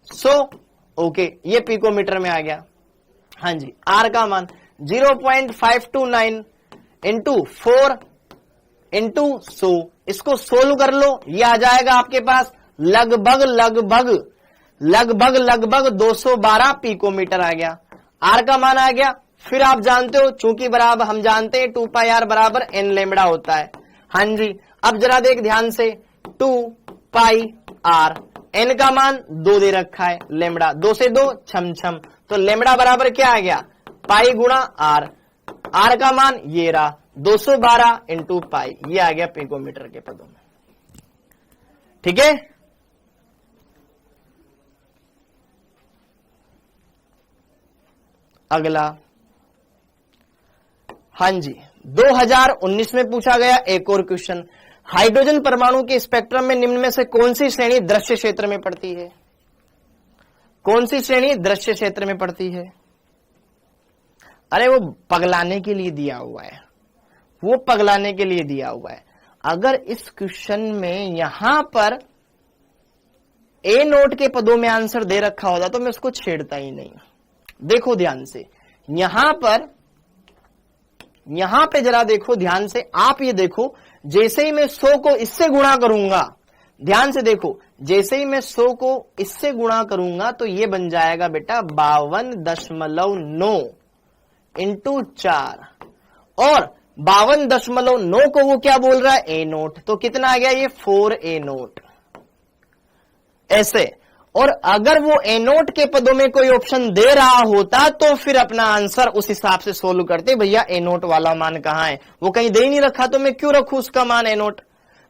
100, ओके ये पिकोमीटर में आ गया। हाँ जी आर का मान 0.529 इंटू 4 इंटू 100, इसको सोल्व कर लो, ये आ जाएगा आपके पास लगभग लगभग लगभग लगभग 212 पिकोमीटर आ गया। आर का मान आ गया। फिर आप जानते हो चूंकि बराबर हम जानते हैं 2 पाई आर बराबर एन लेमड़ा होता है। हाँ जी अब जरा देख ध्यान से, 2 पाई आर, एन का मान 2 दे रखा है, लेमड़ा 2 से 2 छम छम, तो लेमड़ा बराबर क्या आ गया, पाई गुणा आर। आर का मान ये रहा 212 इंटू पाई, ये आ गया पिकोमीटर के पदों में। ठीक है, अगला, हाँ जी 2019 में पूछा गया एक और क्वेश्चन, हाइड्रोजन परमाणु के स्पेक्ट्रम में निम्न में से कौन सी श्रेणी दृश्य क्षेत्र में पड़ती है, कौन सी श्रेणी दृश्य क्षेत्र में पड़ती है। अरे वो पगलाने के लिए दिया हुआ है, वो पगलाने के लिए दिया हुआ है। अगर इस क्वेश्चन में यहां पर ए नोट के पदों में आंसर दे रखा होता तो मैं उसको छेड़ता ही नहीं। देखो ध्यान से, यहां पे जरा देखो ध्यान से, आप ये देखो जैसे ही मैं 100 को इससे गुणा करूंगा, ध्यान से देखो, जैसे ही मैं 100 को इससे गुणा करूंगा तो ये बन जाएगा बेटा 52.9 इंटू 4, और 52.9 को वो क्या बोल रहा है, ए नोट, तो कितना आ गया ये 4 ए नोट ऐसे। और अगर वो ए नोट के पदों में कोई ऑप्शन दे रहा होता तो फिर अपना आंसर उस हिसाब से सोल्व करते, भैया ए नोट वाला मान कहां है, वो कहीं दे ही नहीं रखा तो मैं क्यों रखूं उसका मान ए नोट।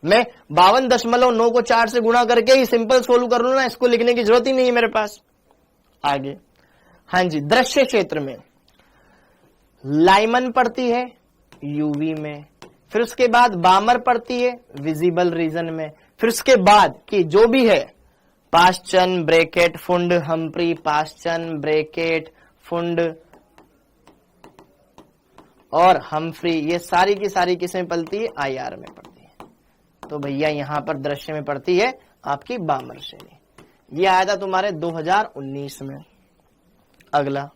मैं 52.9 को 4 से गुणा करके ही सिंपल सोल्व कर लू ना, इसको लिखने की जरूरत ही नहीं है मेरे पास। आगे, हाँ जी दृश्य क्षेत्र में लाइमन पड़ती है यूवी में, फिर उसके बाद बामर पड़ती है विजिबल रीजन में, फिर उसके बाद कि जो भी है Paschen Brackett Pfund Humphrey, Paschen Brackett Pfund और हम्फ्री, ये सारी की सारी किसमें पड़ती है, आईआर में पड़ती है। तो भैया यहां पर दृश्य में पड़ती है आपकी बामर श्रेणी। ये आया था तुम्हारे 2019 में। अगला,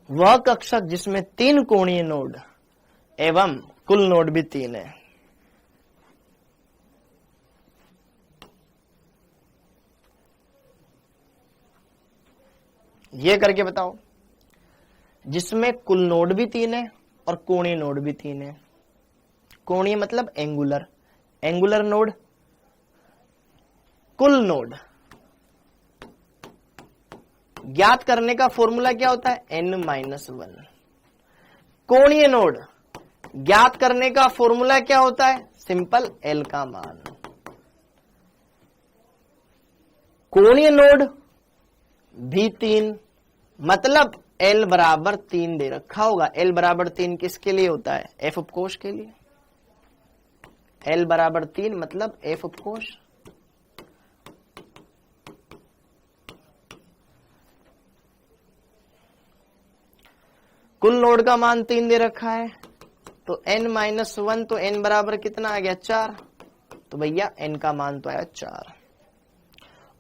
वह कक्षक जिसमें 3 कोणीय नोड एवं कुल नोड भी 3 है। ये करके बताओ, जिसमें कुल नोड भी 3 है और कोणीय नोड भी 3 है। कोणीय मतलब एंगुलर, एंगुलर नोड, कुल नोड ज्ञात करने का फॉर्मूला क्या होता है? n-1। कोणीय नोड ज्ञात करने का फॉर्मूला क्या होता है? सिंपल l का मान। कोणीय नोड भी 3, मतलब l बराबर 3 दे रखा होगा। l बराबर 3 किसके लिए होता है? f उपकोष के लिए। l बराबर 3 मतलब f उपकोष। कुल नोड का मान 3 दे रखा है, तो n-1, तो n बराबर कितना आ गया? 4। तो भैया n का मान तो आया 4,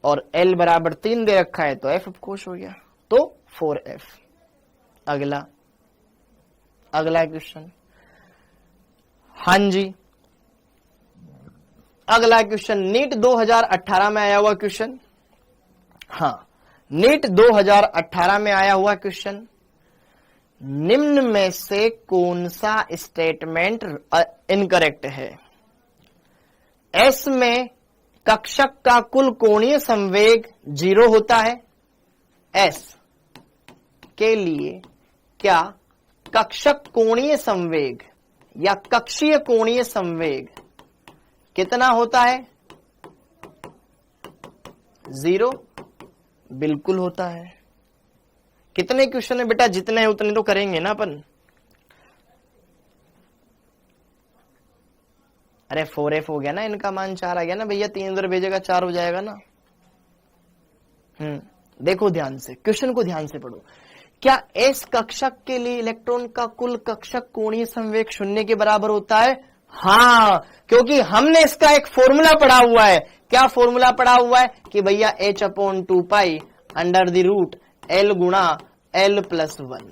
और l बराबर 3 दे रखा है, तो f उपकोष हो गया, तो 4f। अगला क्वेश्चन। हाँ जी, अगला क्वेश्चन नीट 2018 में आया हुआ क्वेश्चन। हाँ, नीट 2018 में आया हुआ क्वेश्चन। निम्न में से कौन सा स्टेटमेंट इनकरेक्ट है? S में कक्षक का कुल कोणीय संवेग 0 होता है। S के लिए क्या कक्षक कोणीय संवेग या कक्षीय कोणीय संवेग कितना होता है? 0 बिल्कुल होता है। कितने क्वेश्चन है बेटा? जितने हैं उतने तो करेंगे ना अपन। अरे 4f हो गया ना, इनका मान 4 आ गया ना भैया, 3 इधर भेजेगा 4 हो जाएगा ना। देखो ध्यान से, क्वेश्चन को ध्यान से पढ़ो। क्या S कक्षक के लिए इलेक्ट्रॉन का कुल कक्षक कोणीय संवेग 0 के बराबर होता है? हाँ, क्योंकि हमने इसका एक फॉर्मूला पढ़ा हुआ है। क्या फॉर्मूला पढ़ा हुआ है? कि भैया h/2π under the root l गुणा l+1,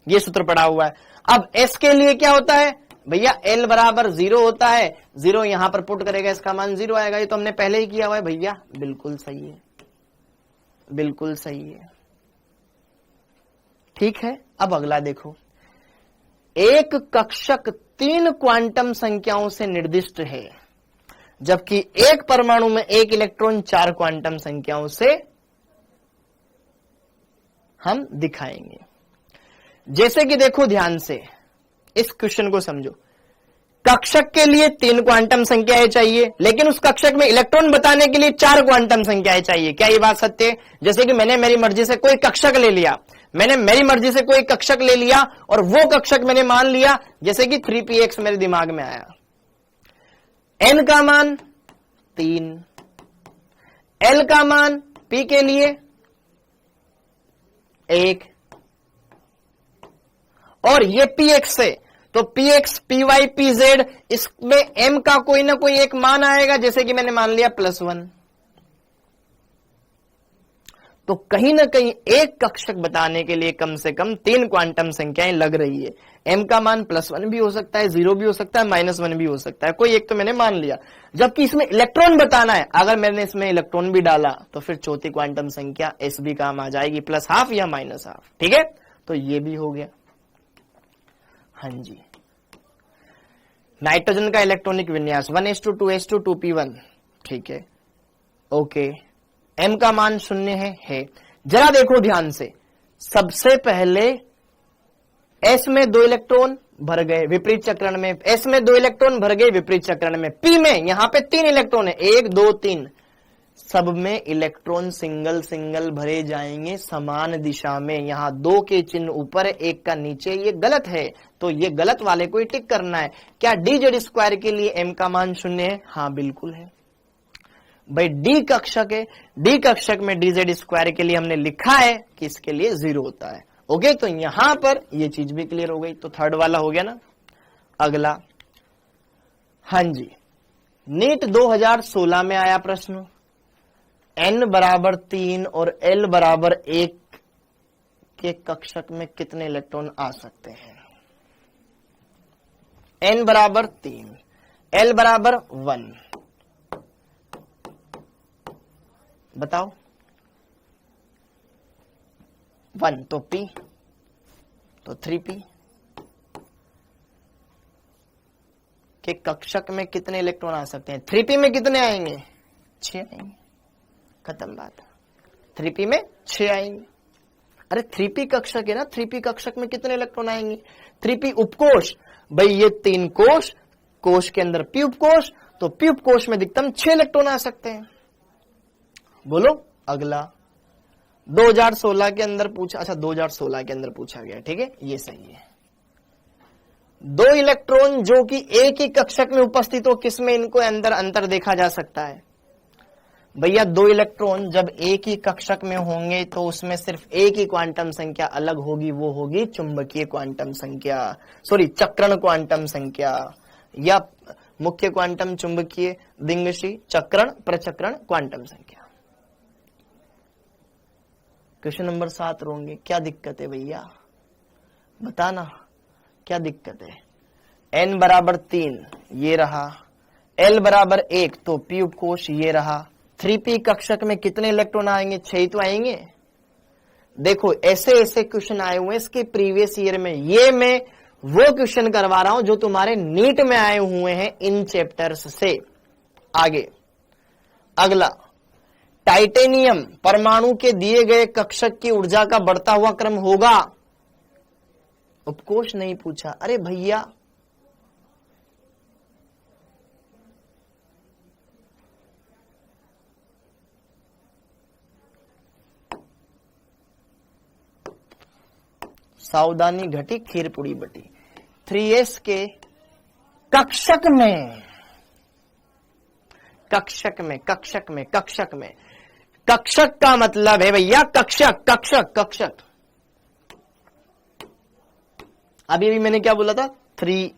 ये सूत्र पढ़ा हुआ है। अब S के लिए क्या होता है? भैया l बराबर 0 होता है, 0 यहां पर पुट करेगा, इसका मान 0 आएगा। ये तो हमने पहले ही किया हुआ है भैया। बिल्कुल सही है, बिल्कुल सही है। ठीक है, अब अगला देखो। एक कक्षक 3 क्वांटम संख्याओं से निर्दिष्ट है, जबकि एक परमाणु में एक इलेक्ट्रॉन 4 क्वांटम संख्याओं से हम दिखाएंगे। जैसे कि देखो ध्यान से, इस क्वेश्चन को समझो। कक्षक के लिए 3 क्वांटम संख्याएं चाहिए, लेकिन उस कक्षक में इलेक्ट्रॉन बताने के लिए 4 क्वांटम संख्याएं चाहिए। क्या ये बात सत्य है? जैसे कि मैंने मेरी मर्जी से कोई कक्षक ले लिया, और वो कक्षक मैंने मान लिया, जैसे कि 3px मेरे दिमाग में आया। n का मान 3, l का मान p के लिए 1, और ये px है, तो px, py, pz, इसमें m का कोई ना कोई एक मान आएगा, जैसे कि मैंने मान लिया +1। तो कहीं ना कहीं एक कक्षक बताने के लिए कम से कम 3 क्वांटम संख्याएं लग रही है। m का मान +1 भी हो सकता है, 0 भी हो सकता है, -1 भी हो सकता है, कोई एक तो मैंने मान लिया। जबकि इसमें इलेक्ट्रॉन बताना है, अगर मैंने इसमें इलेक्ट्रॉन भी डाला तो फिर चौथी क्वांटम संख्या s भी काम आ जाएगी, +½ या -½ ठीक है, तो ये भी हो गया। हाँ जी, नाइट्रोजन का इलेक्ट्रॉनिक विन्यास 1s2 2s2 2p1, ठीक है, ओके। m का मान 0 है। जरा देखो ध्यान से, सबसे पहले s में 2 इलेक्ट्रॉन भर गए विपरीत चक्रण में, s में 2 इलेक्ट्रॉन भर गए विपरीत चक्रण में, p में यहां पे 3 इलेक्ट्रॉन है, 1 2 3, सब में इलेक्ट्रॉन सिंगल सिंगल भरे जाएंगे समान दिशा में। यहां 2 के चिन्ह ऊपर, 1 का नीचे, ये गलत है, तो ये गलत वाले को ही टिक करना है। क्या dz² के लिए m का मान 0 है? हाँ बिल्कुल है भाई। डी कक्षक है, डी कक्षक में dz² के लिए हमने लिखा है कि इसके लिए 0 होता है। ओके, तो यहां पर ये चीज भी क्लियर हो गई, तो थर्ड वाला हो गया ना। अगला, हाँ जी, नीट 2016 में आया प्रश्न, n बराबर 3 और l बराबर 1 के कक्षक में कितने इलेक्ट्रॉन आ सकते हैं? n बराबर 3, l बराबर 1, बताओ 1 तो p तो 3p के कक्षक में कितने इलेक्ट्रॉन आ सकते हैं? 3p में कितने आएंगे? 6 आएंगे, खत्म बात। 3p में 6 आएंगे। अरे 3p कक्षक है ना, 3p कक्षक में कितने इलेक्ट्रॉन आएंगे? 3p उपकोष, भाई ये 3 कोष, कोष के अंदर p उपकोष, तो p उपकोष में अधिकतम 6 इलेक्ट्रॉन आ सकते हैं। बोलो अगला 2016 के अंदर पूछा, अच्छा 2016 के अंदर पूछा गया, ठीक है, ये सही है। 2 इलेक्ट्रॉन जो कि एक ही कक्षक में उपस्थित हो, किसमें इनको अंदर अंतर देखा जा सकता है? भैया 2 इलेक्ट्रॉन जब एक ही कक्षक में होंगे तो उसमें सिर्फ एक ही क्वांटम संख्या अलग होगी, वो होगी चुंबकीय क्वांटम संख्या, सॉरी चक्रण क्वांटम संख्या, या मुख्य क्वांटम चुंबकीय दिंगशी चक्रण प्रचक्रण क्वांटम संख्या। क्वेश्चन नंबर 7 होंगे, क्या दिक्कत है भैया बताना, क्या दिक्कत है? n बराबर 3 ये रहा, l बराबर 1 तो p उपकोष ये रहा। 3p कक्षक में कितने इलेक्ट्रॉन आएंगे? 6 तो आएंगे। देखो ऐसे ऐसे क्वेश्चन आए हुए इसके प्रीवियस ईयर में, ये मैं वो क्वेश्चन करवा रहा हूं जो तुम्हारे नीट में आए हुए हैं इन चैप्टर्स से। आगे अगला, टाइटेनियम परमाणु के दिए गए कक्षक की ऊर्जा का बढ़ता हुआ क्रम होगा? उपकोष नहीं पूछा। अरे भैया सावधानी घटी खीर पुड़ी बटी। 3s के कक्षक में, कक्षक में, कक्षक में, कक्षक में, कक्षक का मतलब है भैया कक्षक, कक्षक, कक्षक। अभी अभी मैंने क्या बोला था? 3,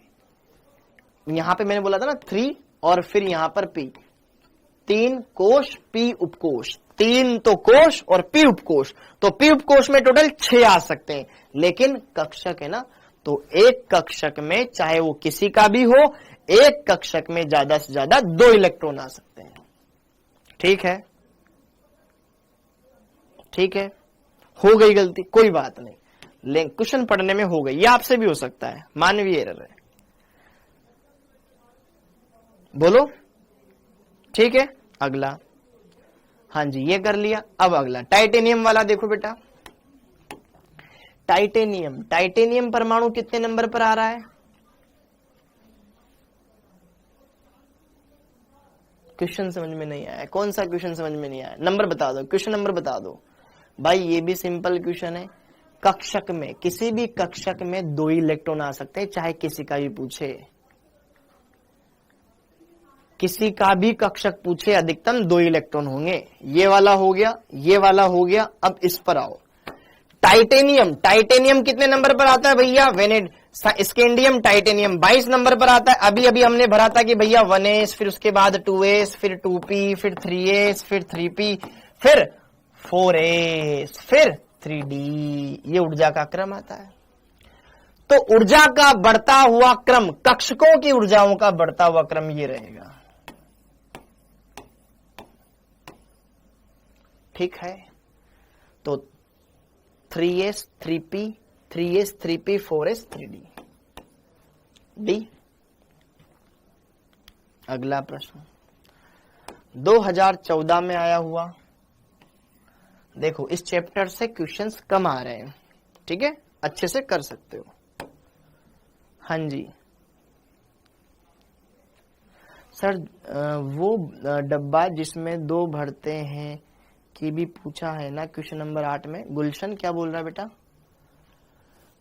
यहां पे मैंने बोला था ना 3 और फिर यहां पर p, 3 कोष p उपकोष, 3 तो कोष और p उपकोष, तो p उपकोष में टोटल 6 आ सकते हैं, लेकिन कक्षक है ना, तो एक कक्षक में चाहे वो किसी का भी हो, एक कक्षक में ज्यादा से ज्यादा 2 इलेक्ट्रॉन आ सकते हैं। ठीक है, ठीक है, हो गई गलती, कोई बात नहीं, लेकिन क्वेश्चन पढ़ने में हो गई, ये आपसे भी हो सकता है, मानवीय एरर है। बोलो ठीक है। अगला, हाँ जी ये कर लिया। अब अगला टाइटेनियम वाला देखो बेटा, टाइटेनियम, टाइटेनियम परमाणु कितने नंबर पर आ रहा है? क्वेश्चन समझ में नहीं आया? कौन सा क्वेश्चन समझ में नहीं आया? नंबर बता दो, क्वेश्चन नंबर बता दो भाई। ये भी सिंपल क्वेश्चन है। कक्षक में, किसी भी कक्षक में 2 इलेक्ट्रॉन आ सकते हैं, चाहे किसी का भी पूछे, किसी का भी कक्षक पूछे अधिकतम 2 इलेक्ट्रॉन होंगे। ये वाला हो गया, ये वाला हो गया। अब इस पर आओ, टाइटेनियम, टाइटेनियम कितने नंबर पर आता है भैया? वेनेड, स्कैंडियम, टाइटेनियम 22 नंबर पर आता है। अभी अभी हमने भरा था कि भैया 1s, फिर उसके बाद 2s, फिर 2p, फिर 3s, फिर 3p, फिर 4s, फिर 3d, ये ऊर्जा का क्रम आता है। तो ऊर्जा का बढ़ता हुआ क्रम, कक्षकों की ऊर्जाओं का बढ़ता हुआ क्रम ये रहेगा। ठीक है, तो 3s 3p, 3s 3p, 4s 3d, D. अगला प्रश्न 2014 में आया हुआ, देखो इस चैप्टर से क्वेश्चंस कम आ रहे हैं, ठीक है, अच्छे से कर सकते हो। हाँ जी सर, वो डब्बा जिसमें 2 भरते हैं की भी पूछा है ना क्वेश्चन नंबर 8 में। गुलशन क्या बोल रहा है बेटा?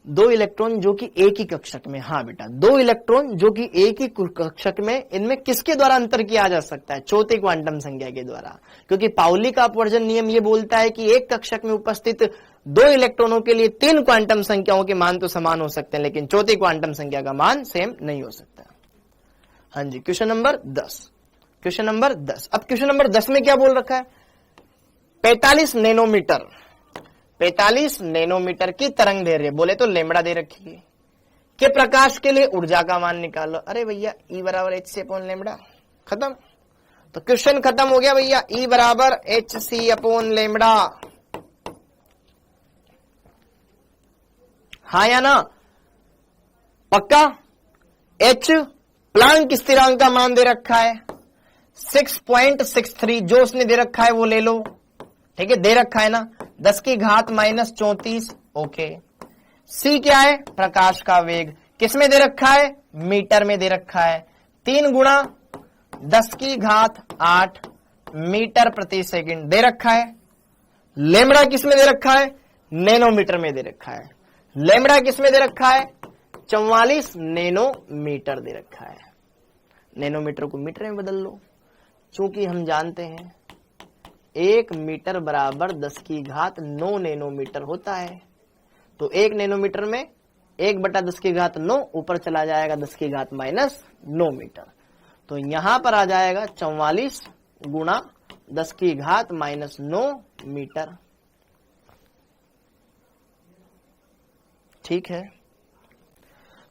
2 इलेक्ट्रॉन जो कि एक ही कक्षक में, हाँ बेटा 2 इलेक्ट्रॉन जो कि एक ही कक्षक में, इनमें किसके द्वारा अंतर किया जा सकता है? चौथी क्वांटम संख्या के द्वारा, क्योंकि पाउली का अपवर्जन नियम ये बोलता है कि एक कक्षक में उपस्थित 2 इलेक्ट्रॉनों के लिए 3 क्वांटम संख्याओं के मान तो समान हो सकते हैं, लेकिन चौथी क्वांटम संख्या का मान सेम नहीं हो सकता। हाँ जी, क्वेश्चन नंबर 10, क्वेश्चन नंबर 10। अब क्वेश्चन नंबर 10 में क्या बोल रखा है? 45 नैनोमीटर, 45 नैनोमीटर की तरंग दैर्घ्य, बोले तो लेमड़ा दे रखी है, कि प्रकाश के लिए ऊर्जा का मान निकालो। अरे भैया E बराबर hc अपॉन लेमड़ा, खत्म। तो क्वेश्चन खत्म हो गया भैया, E बराबर hc अपॉन लेमड़ा। हाँ या ना? पक्का? H प्लांक स्थिरांक का मान दे रखा है 6.63, जो उसने दे रखा है वो ले लो। ठीक है, दे रखा है ना, 10 की घात -34। ओके। C क्या है? प्रकाश का वेग। किस में दे रखा है? मीटर में दे रखा है। 3 गुणा 10 की घात 8 मीटर प्रति सेकंड दे रखा है। लेमड़ा किस में दे रखा है? नैनोमीटर में दे रखा है। लेमड़ा किस में दे रखा है? 44 नैनोमीटर दे रखा है। नैनोमीटर को मीटर में बदल लो, चूंकि हम जानते हैं 1 मीटर बराबर 10 की घात 9 नैनोमीटर होता है। तो 1 नैनोमीटर में 1/10 की घात 9 ऊपर चला जाएगा 10 की घात -9 मीटर। तो यहां पर आ जाएगा 44 गुणा 10 की घात -9 मीटर। ठीक है,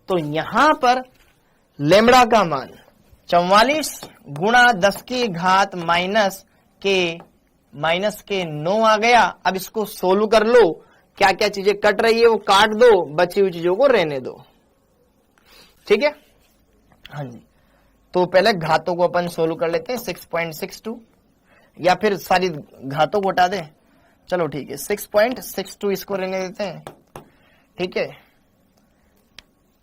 तो यहां पर लेमड़ा का मान 44 गुणा 10 की घात के 9 आ गया। अब इसको सोल्व कर लो, क्या क्या चीजें कट रही है वो काट दो, बची हुई चीजों को रहने दो। ठीक है, हाँ जी। तो पहले घातों को अपन सोल्व कर लेते हैं। 6.62 या फिर सारी घातों को हटा दे। चलो ठीक है, 6.62 इसको रहने देते हैं। ठीक है,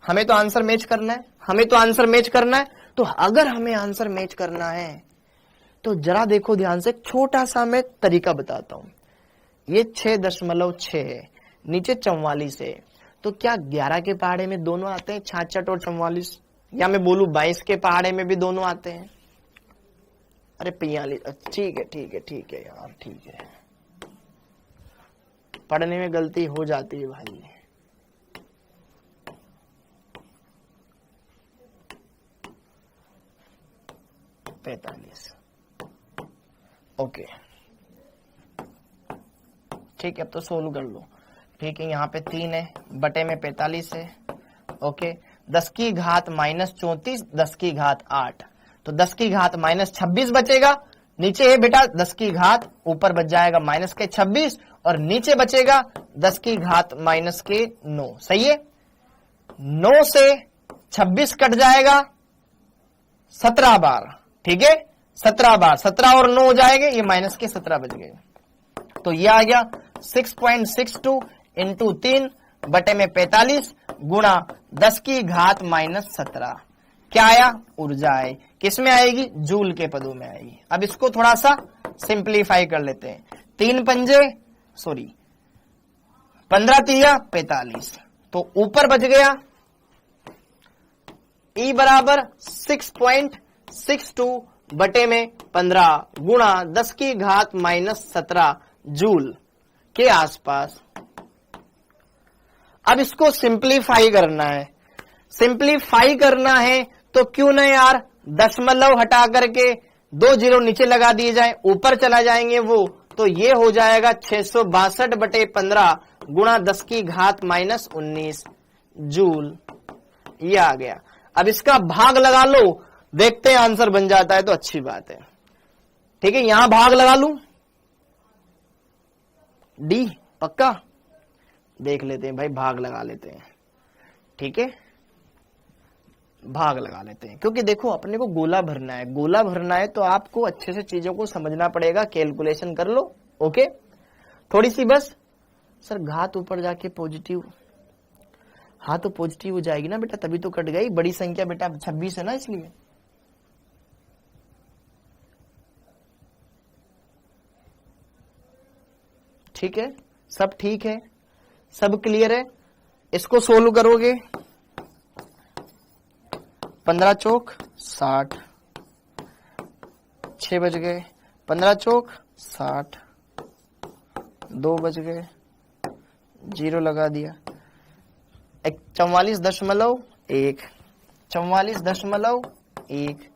हमें तो आंसर मैच करना है, हमें तो आंसर मैच करना है। तो अगर हमें आंसर मैच करना है तो जरा देखो ध्यान से, छोटा सा मैं तरीका बताता हूं। ये 6.6 है, नीचे 44 है, तो क्या 11 के पहाड़े में दोनों आते हैं, 66 और 44? या मैं बोलूं 22 के पहाड़े में भी दोनों आते हैं? अरे 45, ठीक है ठीक है ठीक है यार, ठीक है, पढ़ने में गलती हो जाती है भाई। ओके ठीक है, अब तो सोल्व कर लो। ठीक है, यहाँ पे 3 है, बटे में 45 है। ओके, 10 की घात -34, 10 की घात 8, तो 10 की घात -26 बचेगा। नीचे है बेटा 10 की घात, ऊपर बच जाएगा -26 और नीचे बचेगा 10 की घात -9। सही है, 9 से 26 कट जाएगा 17 बार। ठीक है, 17 बार, 17 और 9 हो जाएंगे, ये -17 बच गए। तो ये आ गया 6.62 इंटू 3 बटे में 45 गुणा 10 की घात -17। क्या आया? ऊर्जा है। किस में आएगी? जूल के पदों में आएगी। अब इसको थोड़ा सा सिंप्लीफाई कर लेते हैं। 15 तिया 45, तो ऊपर बच गया E बराबर 6.62 बटे में 15 गुणा 10 की घात -17 जूल के आसपास। अब इसको सिंप्लीफाई करना है। सिंप्लीफाई करना है तो क्यों ना यार दशमलव हटा करके 2 जीरो नीचे लगा दिए जाए, ऊपर चला जाएंगे वो, तो ये हो जाएगा 662 बटे 15 गुणा 10 की घात -19 जूल। ये आ गया। अब इसका भाग लगा लो, देखते हैं आंसर बन जाता है तो अच्छी बात है। ठीक है, यहां भाग लगा लूं, डी पक्का देख लेते हैं भाई, भाग लगा लेते हैं। ठीक है, भाग लगा लेते हैं, क्योंकि देखो अपने को गोला भरना है, गोला भरना है तो आपको अच्छे से चीजों को समझना पड़ेगा। कैलकुलेशन कर लो। ओके, थोड़ी सी बस। सर घात ऊपर जाके पॉजिटिव, हाँ तो पॉजिटिव हो जाएगी ना बेटा, तभी तो कट गई। बड़ी संख्या बेटा 26 है ना, इसलिए। ठीक है, सब ठीक है, सब क्लियर है। इसको सोल्व करोगे 15 चौक 60, 6 बज गए, 15 चौक 60, 2 बज गए, 0 लगा दिया। 44.1 44.1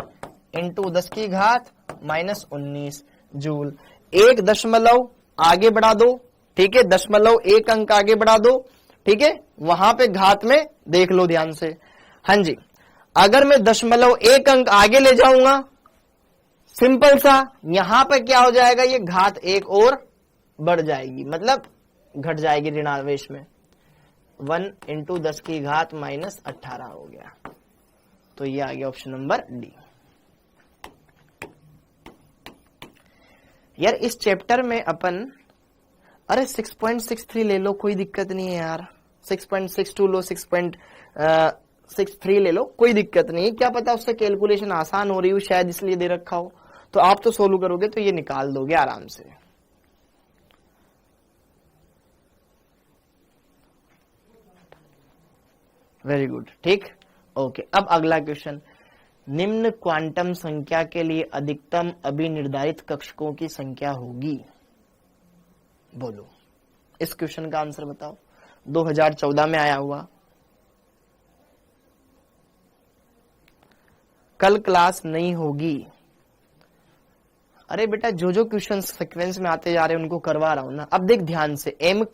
इंटू 10 की घात -19 जूल। 1 दशमलव आगे बढ़ा दो। ठीक है, 0.1 अंक आगे बढ़ा दो, ठीक है, वहां पे घात में देख लो ध्यान से। हाँ जी, अगर मैं 0.1 अंक आगे ले जाऊंगा, सिंपल सा, यहां पर क्या हो जाएगा, ये घात 1 और बढ़ जाएगी, मतलब घट जाएगी ऋणावेश में। 1 × 10 की घात -18 हो गया। तो ये आ गया ऑप्शन नंबर डी। यार इस चैप्टर में अपन, अरे 6.63 ले लो, कोई दिक्कत नहीं है यार, 6.62 लो, 6.63 ले लो, कोई दिक्कत नहीं है। क्या पता उससे कैलकुलेशन आसान हो रही हो, शायद इसलिए दे रखा हो। तो आप तो सोल्व करोगे तो ये निकाल दोगे आराम से। वेरी गुड, ठीक, ओके। अब अगला क्वेश्चन, निम्न क्वांटम संख्या के लिए अधिकतम अभिनिर्धारित कक्षकों की संख्या होगी। बोलो, इस क्वेश्चन का आंसर बताओ। 2014 में आया हुआ, कल क्लास नहीं होगी। अरे बेटा, जो जो क्वेश्चन सीक्वेंस में आते जा रहे हैं उनको करवा रहा हूं ना। अब देख ध्यान से, m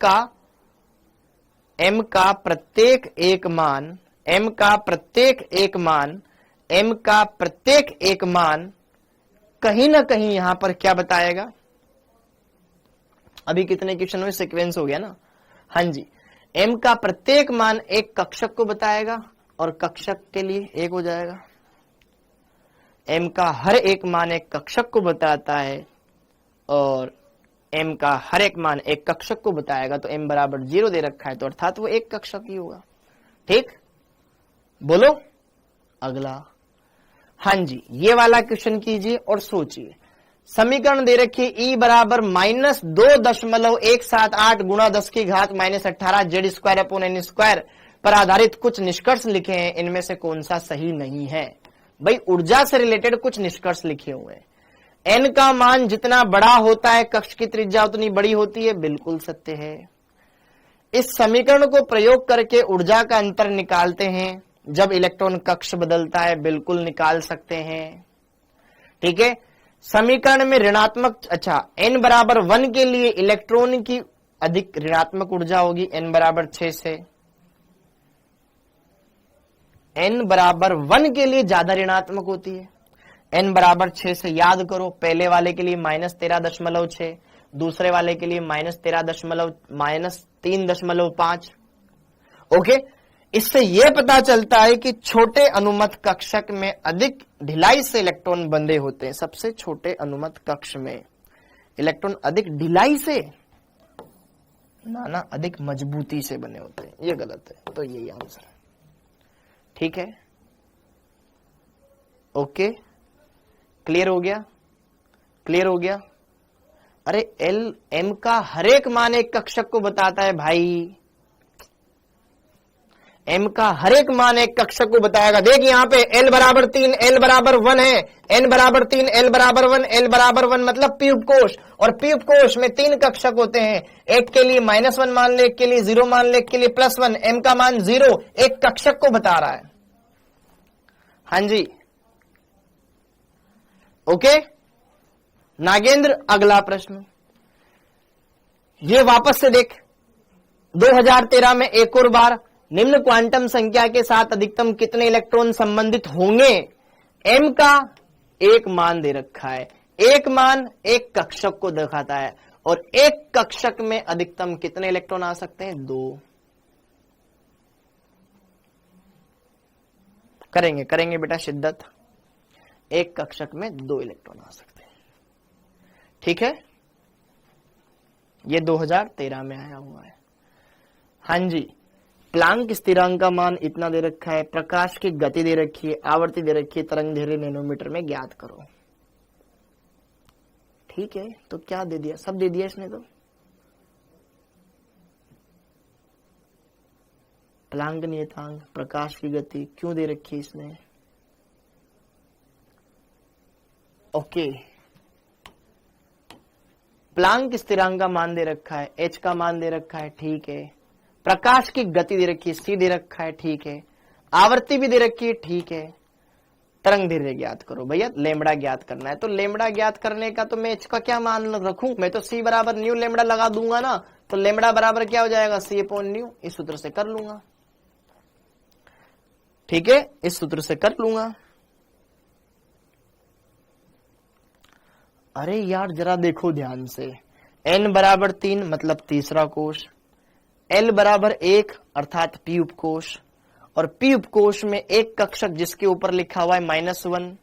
का प्रत्येक एक मान, m का प्रत्येक एक मान कहीं ना कहीं यहां पर क्या बताएगा। अभी कितने क्वेश्चन में सीक्वेंस हो गया ना। हाँ जी, m का प्रत्येक मान एक कक्षक को बताएगा, और कक्षक के लिए एक हो जाएगा। m का हर एक मान एक कक्षक को बताता है, और m का हर एक मान एक कक्षक को बताएगा। तो m बराबर 0 दे रखा है, तो अर्थात वो एक कक्षक ही होगा। ठीक, बोलो अगला। हाँ जी, ये वाला क्वेश्चन कीजिए और सोचिए। समीकरण दे रखिए E बराबर -2.178 गुणा 10 की घात -18 Z² पर आधारित कुछ निष्कर्ष लिखे हैं, इनमें से कौन सा सही नहीं है। भाई ऊर्जा से रिलेटेड कुछ निष्कर्ष लिखे हुए हैं। n का मान जितना बड़ा होता है कक्ष की त्रिज्या उतनी बड़ी होती है, बिल्कुल सत्य है। इस समीकरण को प्रयोग करके ऊर्जा का अंतर निकालते हैं, जब इलेक्ट्रॉन कक्ष बदलता है, बिल्कुल निकाल सकते हैं। ठीक है, समीकरण में ऋणात्मक, अच्छा n बराबर 1 के लिए इलेक्ट्रॉन की अधिक ऋणात्मक ऊर्जा होगी, n बराबर 6 से। n बराबर 1 के लिए ज्यादा ऋणात्मक होती है, n बराबर 6 से। याद करो, पहले वाले के लिए -13.6, दूसरे वाले के लिए -3.5। ओके, इससे यह पता चलता है कि छोटे अनुमत कक्षक में अधिक ढिलाई से इलेक्ट्रॉन बंधे होते हैं। सबसे छोटे अनुमत कक्ष में इलेक्ट्रॉन अधिक ढिलाई से ना अधिक मजबूती से बने होते हैं। ये गलत है, तो यही आंसर है। ठीक है, ओके, क्लियर हो गया, क्लियर हो गया। अरे m का हर एक मान एक कक्षक को बताता है भाई, m का हर एक मान एक कक्षक को बताएगा। देख यहाँ पे l बराबर 3, l बराबर 1 है, n बराबर 3, l बराबर 1, l बराबर 1 मतलब पीयूप कोश, और पीयूप कोश में 3 कक्षक होते हैं। एक के लिए -1 मान ले, एक के लिए 0 मान ले, एक के लिए +1। m का मान 0 एक कक्षक को बता रहा है। हाँ जी, ओके नागेंद्र, अगला प्रश्न। ये वापस से देख, 2013 में एक और बार, निम्न क्वांटम संख्या के साथ अधिकतम कितने इलेक्ट्रॉन संबंधित होंगे। m का एक मान दे रखा है, एक मान एक कक्षक को दिखाता है, और एक कक्षक में अधिकतम कितने इलेक्ट्रॉन आ सकते हैं, 2। करेंगे बेटा शिद्दत, एक कक्षक में 2 इलेक्ट्रॉन आ सकते हैं। ठीक है, ये 2013 में आया हुआ है। हाँ जी, प्लांक स्थिरांक का मान इतना दे रखा है, प्रकाश की गति दे रखी है, आवर्ती दे रखी है, तरंग दैर्घ्य नैनोमीटर में ज्ञात करो। ठीक है, तो क्या दे दिया, सब दे दिया इसने तो। प्लांक नियतांक, प्रकाश की गति क्यों दे रखी है इसने। ओके, प्लांक स्थिरांक का मान दे रखा है, h का मान दे रखा है, ठीक है। प्रकाश की गति दे रखी है, c दे रखा है, ठीक है। आवर्ती भी दे रखी है, ठीक है। तरंग दैर्घ्य ज्ञात करो भैया, लेमड़ा ज्ञात करना है। तो लेमड़ा ज्ञात करने का तो मैं h का क्या मान रखूं, मैं तो c बराबर न्यू लेमड़ा लगा दूंगा ना, तो लेमड़ा बराबर क्या हो जाएगा, C/न्यू। इस सूत्र से कर लूंगा, ठीक है, इस सूत्र से कर लूंगा। अरे यार जरा देखो ध्यान से, n बराबर 3 मतलब तीसरा कोश, l बराबर 1 अर्थात p उपकोश, और p उपकोश में एक कक्षक जिसके ऊपर लिखा हुआ है -1,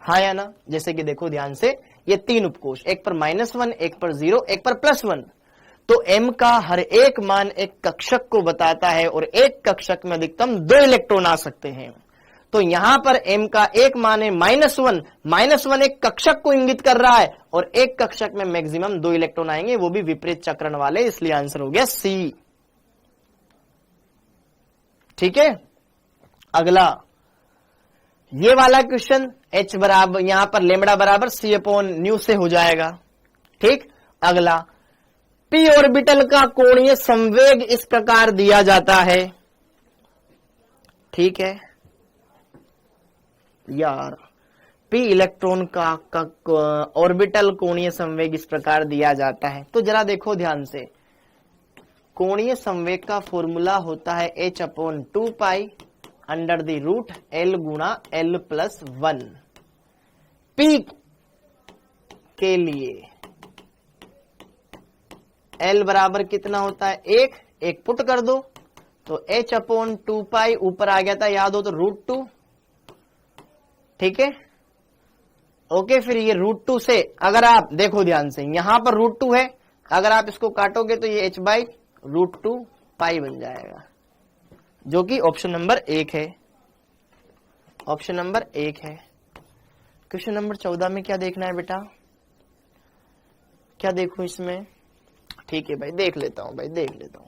हाँ या ना। जैसे कि देखो ध्यान से, ये 3 उपकोश, एक पर -1, एक पर 0, एक पर +1, तो m का हर एक मान एक कक्षक को बताता है और एक कक्षक में अधिकतम 2 इलेक्ट्रॉन आ सकते हैं। तो यहां पर m का एक मान है -1, -1 एक कक्षक को इंगित कर रहा है और एक कक्षक में मैक्सिमम 2 इलेक्ट्रॉन आएंगे, वो भी विपरीत चक्रण वाले, इसलिए आंसर हो गया C। ठीक है, अगला ये वाला क्वेश्चन h बराबर, यहां पर लेमड़ा बराबर C/न्यू से हो जाएगा। ठीक, अगला p ऑर्बिटल का कोणीय संवेग इस प्रकार दिया जाता है। ठीक है यार, p इलेक्ट्रॉन का ऑर्बिटल कोणीय संवेग इस प्रकार दिया जाता है। तो जरा देखो ध्यान से, कोणीय संवेग का फॉर्मूला होता है h/2π under the root l गुणा l+1। p के लिए l बराबर कितना होता है, 1 पुट कर दो तो h/2π ऊपर आ गया था, याद हो तो √2। ठीक है, ओके, फिर ये √2 से अगर आप देखो ध्यान से, यहां पर √2 है, अगर आप इसको काटोगे तो ये h/√2π बन जाएगा, जो कि ऑप्शन नंबर 1 है। ऑप्शन नंबर 1 है। क्वेश्चन नंबर 14 में क्या देखना है बेटा, क्या देखो इसमें, ठीक है भाई देख लेता हूं, भाई देख लेता हूं।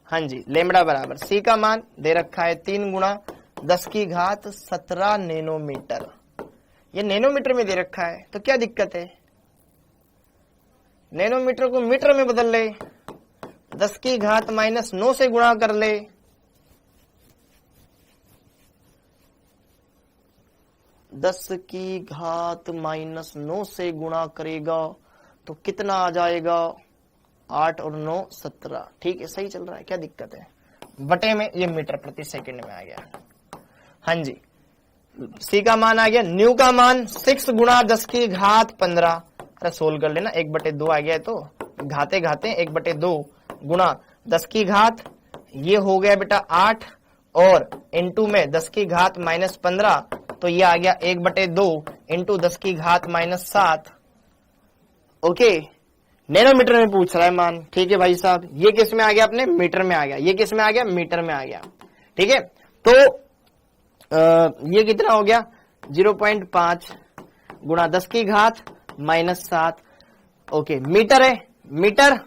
हाँ जी, लेमड़ा बराबर C का मान दे रखा है 3 × 10⁻17 नैनोमीटर, ये नैनोमीटर में दे रखा है, तो क्या दिक्कत है, नैनोमीटर को मीटर में बदल ले, 10⁻⁻9 से गुणा कर ले, (10⁻⁻9 से गुणा करेगा तो कितना आ जाएगा, 8 और 9 17। ठीक है, सही चल रहा है, क्या दिक्कत है, बटे में ये मीटर प्रति सेकंड में आ गया। हाँ जी, C का मान आ गया, न्यू का मान 6 × 10⁻15, अरे सोल्व कर लेना, 1/2 आ गया है, तो घाते घाते 1/2 गुणा 10⁻, ये हो गया बेटा 8, और इंटू में 10⁻−15, तो ये आ गया 1/2 इंटू 10⁻−7। ओके, नैनोमीटर में पूछ रहा है मान। ठीक है भाई साहब, ये किस में आ गया, अपने मीटर में आ गया, ये किस में आ गया, मीटर में आ गया। ठीक है, तो ये कितना हो गया, 0.5 गुणा 10⁻−7। ओके, मीटर है, मीटर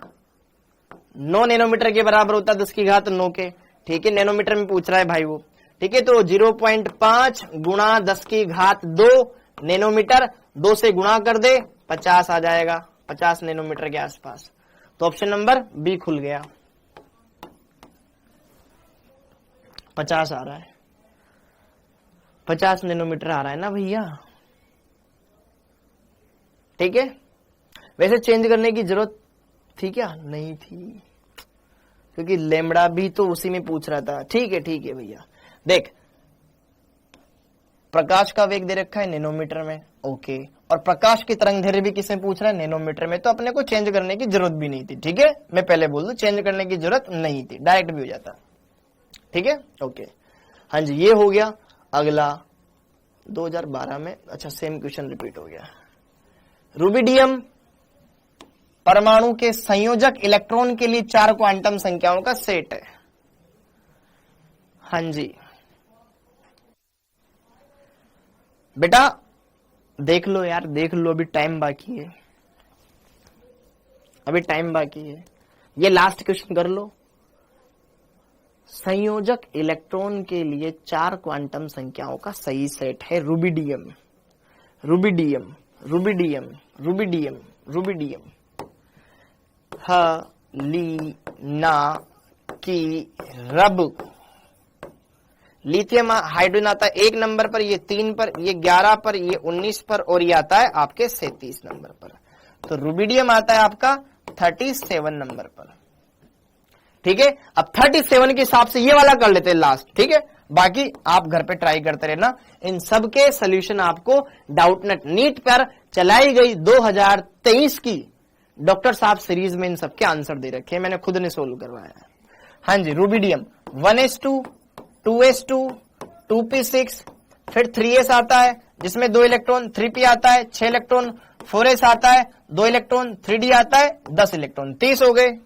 9 नैनोमीटर के बराबर होता है 10⁻9 के। ठीक है, नैनोमीटर में पूछ रहा है भाई वो। ठीक है, तो 0.5 गुणा 10⁻2 नैनोमीटर, 2 से गुणा कर दे 50 आ जाएगा, 50 नैनोमीटर के आसपास। तो ऑप्शन नंबर बी खुल गया, 50 आ रहा है, 50 नैनोमीटर आ रहा है ना भैया। ठीक है, वैसे चेंज करने की जरूरत थी क्या, नहीं थी, क्योंकि लेमड़ा भी तो उसी में पूछ रहा था। ठीक है भैया, देख प्रकाश का वेग दे रखा है नैनोमीटर में, ओके, और प्रकाश की तरंग दैर्घ्य भी किसमें पूछ रहा है, नैनोमीटर में, तो अपने को चेंज करने की जरूरत भी नहीं थी। ठीक है, मैं पहले बोल दूं, चेंज करने की जरूरत नहीं थी, डायरेक्ट भी हो जाता। ठीक है, ओके, हाँ जी, ये हो गया। अगला 2012 में, अच्छा सेम क्वेश्चन रिपीट हो गया। रुबिडियम परमाणु के संयोजक इलेक्ट्रॉन के लिए 4 क्वांटम संख्याओं का सेट है। हाँ जी बेटा, देख लो यार, देख लो, अभी टाइम बाकी है, अभी टाइम बाकी है। ये लास्ट क्वेश्चन कर लो। संयोजक इलेक्ट्रॉन के लिए 4 क्वांटम संख्याओं का सही सेट है rubidium, rubidium, rubidium, rubidium, rubidium. ह ली ना की रब। लिथियम हाइड्रोजन आता है 1 नंबर पर, ये 3 पर, ये 11 पर, ये 19 पर, और ये आता है आपके 37 नंबर पर। तो रुबिडियम आता है आपका 37 नंबर पर। ठीक है। अब 37 के हिसाब से ये वाला कर लेते हैं लास्ट, ठीक है। बाकी आप घर पे ट्राई करते रहना। इन सब के सोल्यूशन आपको डाउटनेट नीट पर चलाई गई 2023 की डॉक्टर साहब सीरीज में इन सबके आंसर दे रखे हैं, मैंने खुद ने सोल्व करवाया है। हाँ जी, रूबिडियम 1s2, 2s2, 2p6, फिर 3s आता है जिसमें 2 इलेक्ट्रॉन, 3p आता है 6 इलेक्ट्रॉन, 4s आता है 2 इलेक्ट्रॉन, 3d आता है 10 इलेक्ट्रॉन, 30 हो गए।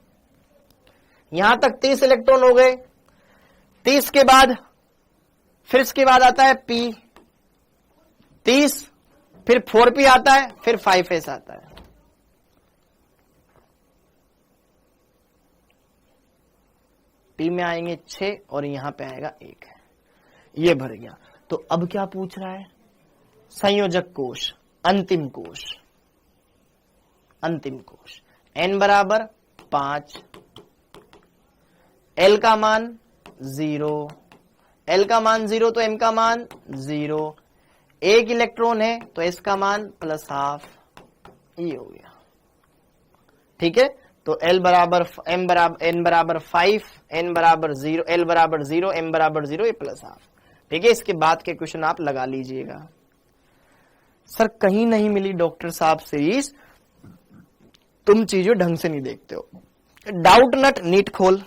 यहां तक 30 इलेक्ट्रॉन हो गए। 30 के बाद फिर इसके बाद आता है p 30, फिर 4p आता है, फिर 5s आता है। p में आएंगे 6 और यहां पे आएगा 1, ये भर गया। तो अब क्या पूछ रहा है? संयोजक कोश, अंतिम कोश, अंतिम कोश। n बराबर 5, l का मान 0, l का मान 0 तो m का मान 0, 1 इलेक्ट्रॉन है तो s का मान +½ ये हो गया, ठीक है। तो l बराबर m बराबर n बराबर 5, n बराबर 0, l बराबर 0, m बराबर 0, ये +½ ठीक है। इसके बाद के क्वेश्चन आप लगा लीजिएगा। सर कहीं नहीं मिली डॉक्टर साहब सीरीज, तुम चीजें ढंग से नहीं देखते हो। डाउटनेट नीट खोल,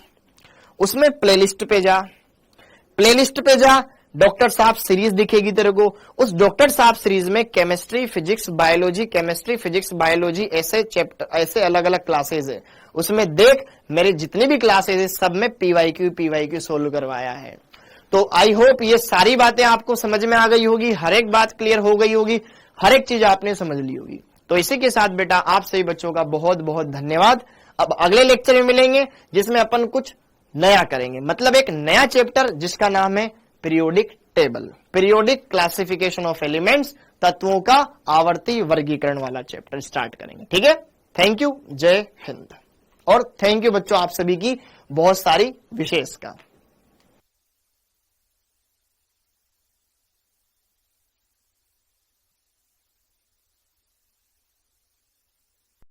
उसमें प्लेलिस्ट पे जा, प्लेलिस्ट पे जा, डॉक्टर साहब सीरीज दिखेगी तेरे को। उस डॉक्टर साहब सीरीज में chemistry, physics, biology, chemistry, physics, biology ऐसे चैप्टर, ऐसे अलग अलग क्लासेस है। उसमें देख मेरे जितने भी क्लासेस है सब में पीवाईक्यू सोल्व करवाया है। तो आई होप ये सारी बातें आपको समझ में आ गई होगी, हर एक बात क्लियर हो गई होगी, हर एक चीज आपने समझ ली होगी। तो इसी के साथ बेटा आप सभी बच्चों का बहुत बहुत धन्यवाद। अब अगले लेक्चर में मिलेंगे जिसमें अपन कुछ नया करेंगे, मतलब एक नया चैप्टर जिसका नाम है periodic table, periodic classification of elements, तत्वों का आवर्ती वर्गीकरण वाला चैप्टर स्टार्ट करेंगे, ठीक है। थैंक यू, जय हिंद। और थैंक यू बच्चों आप सभी की बहुत सारी विशेष का।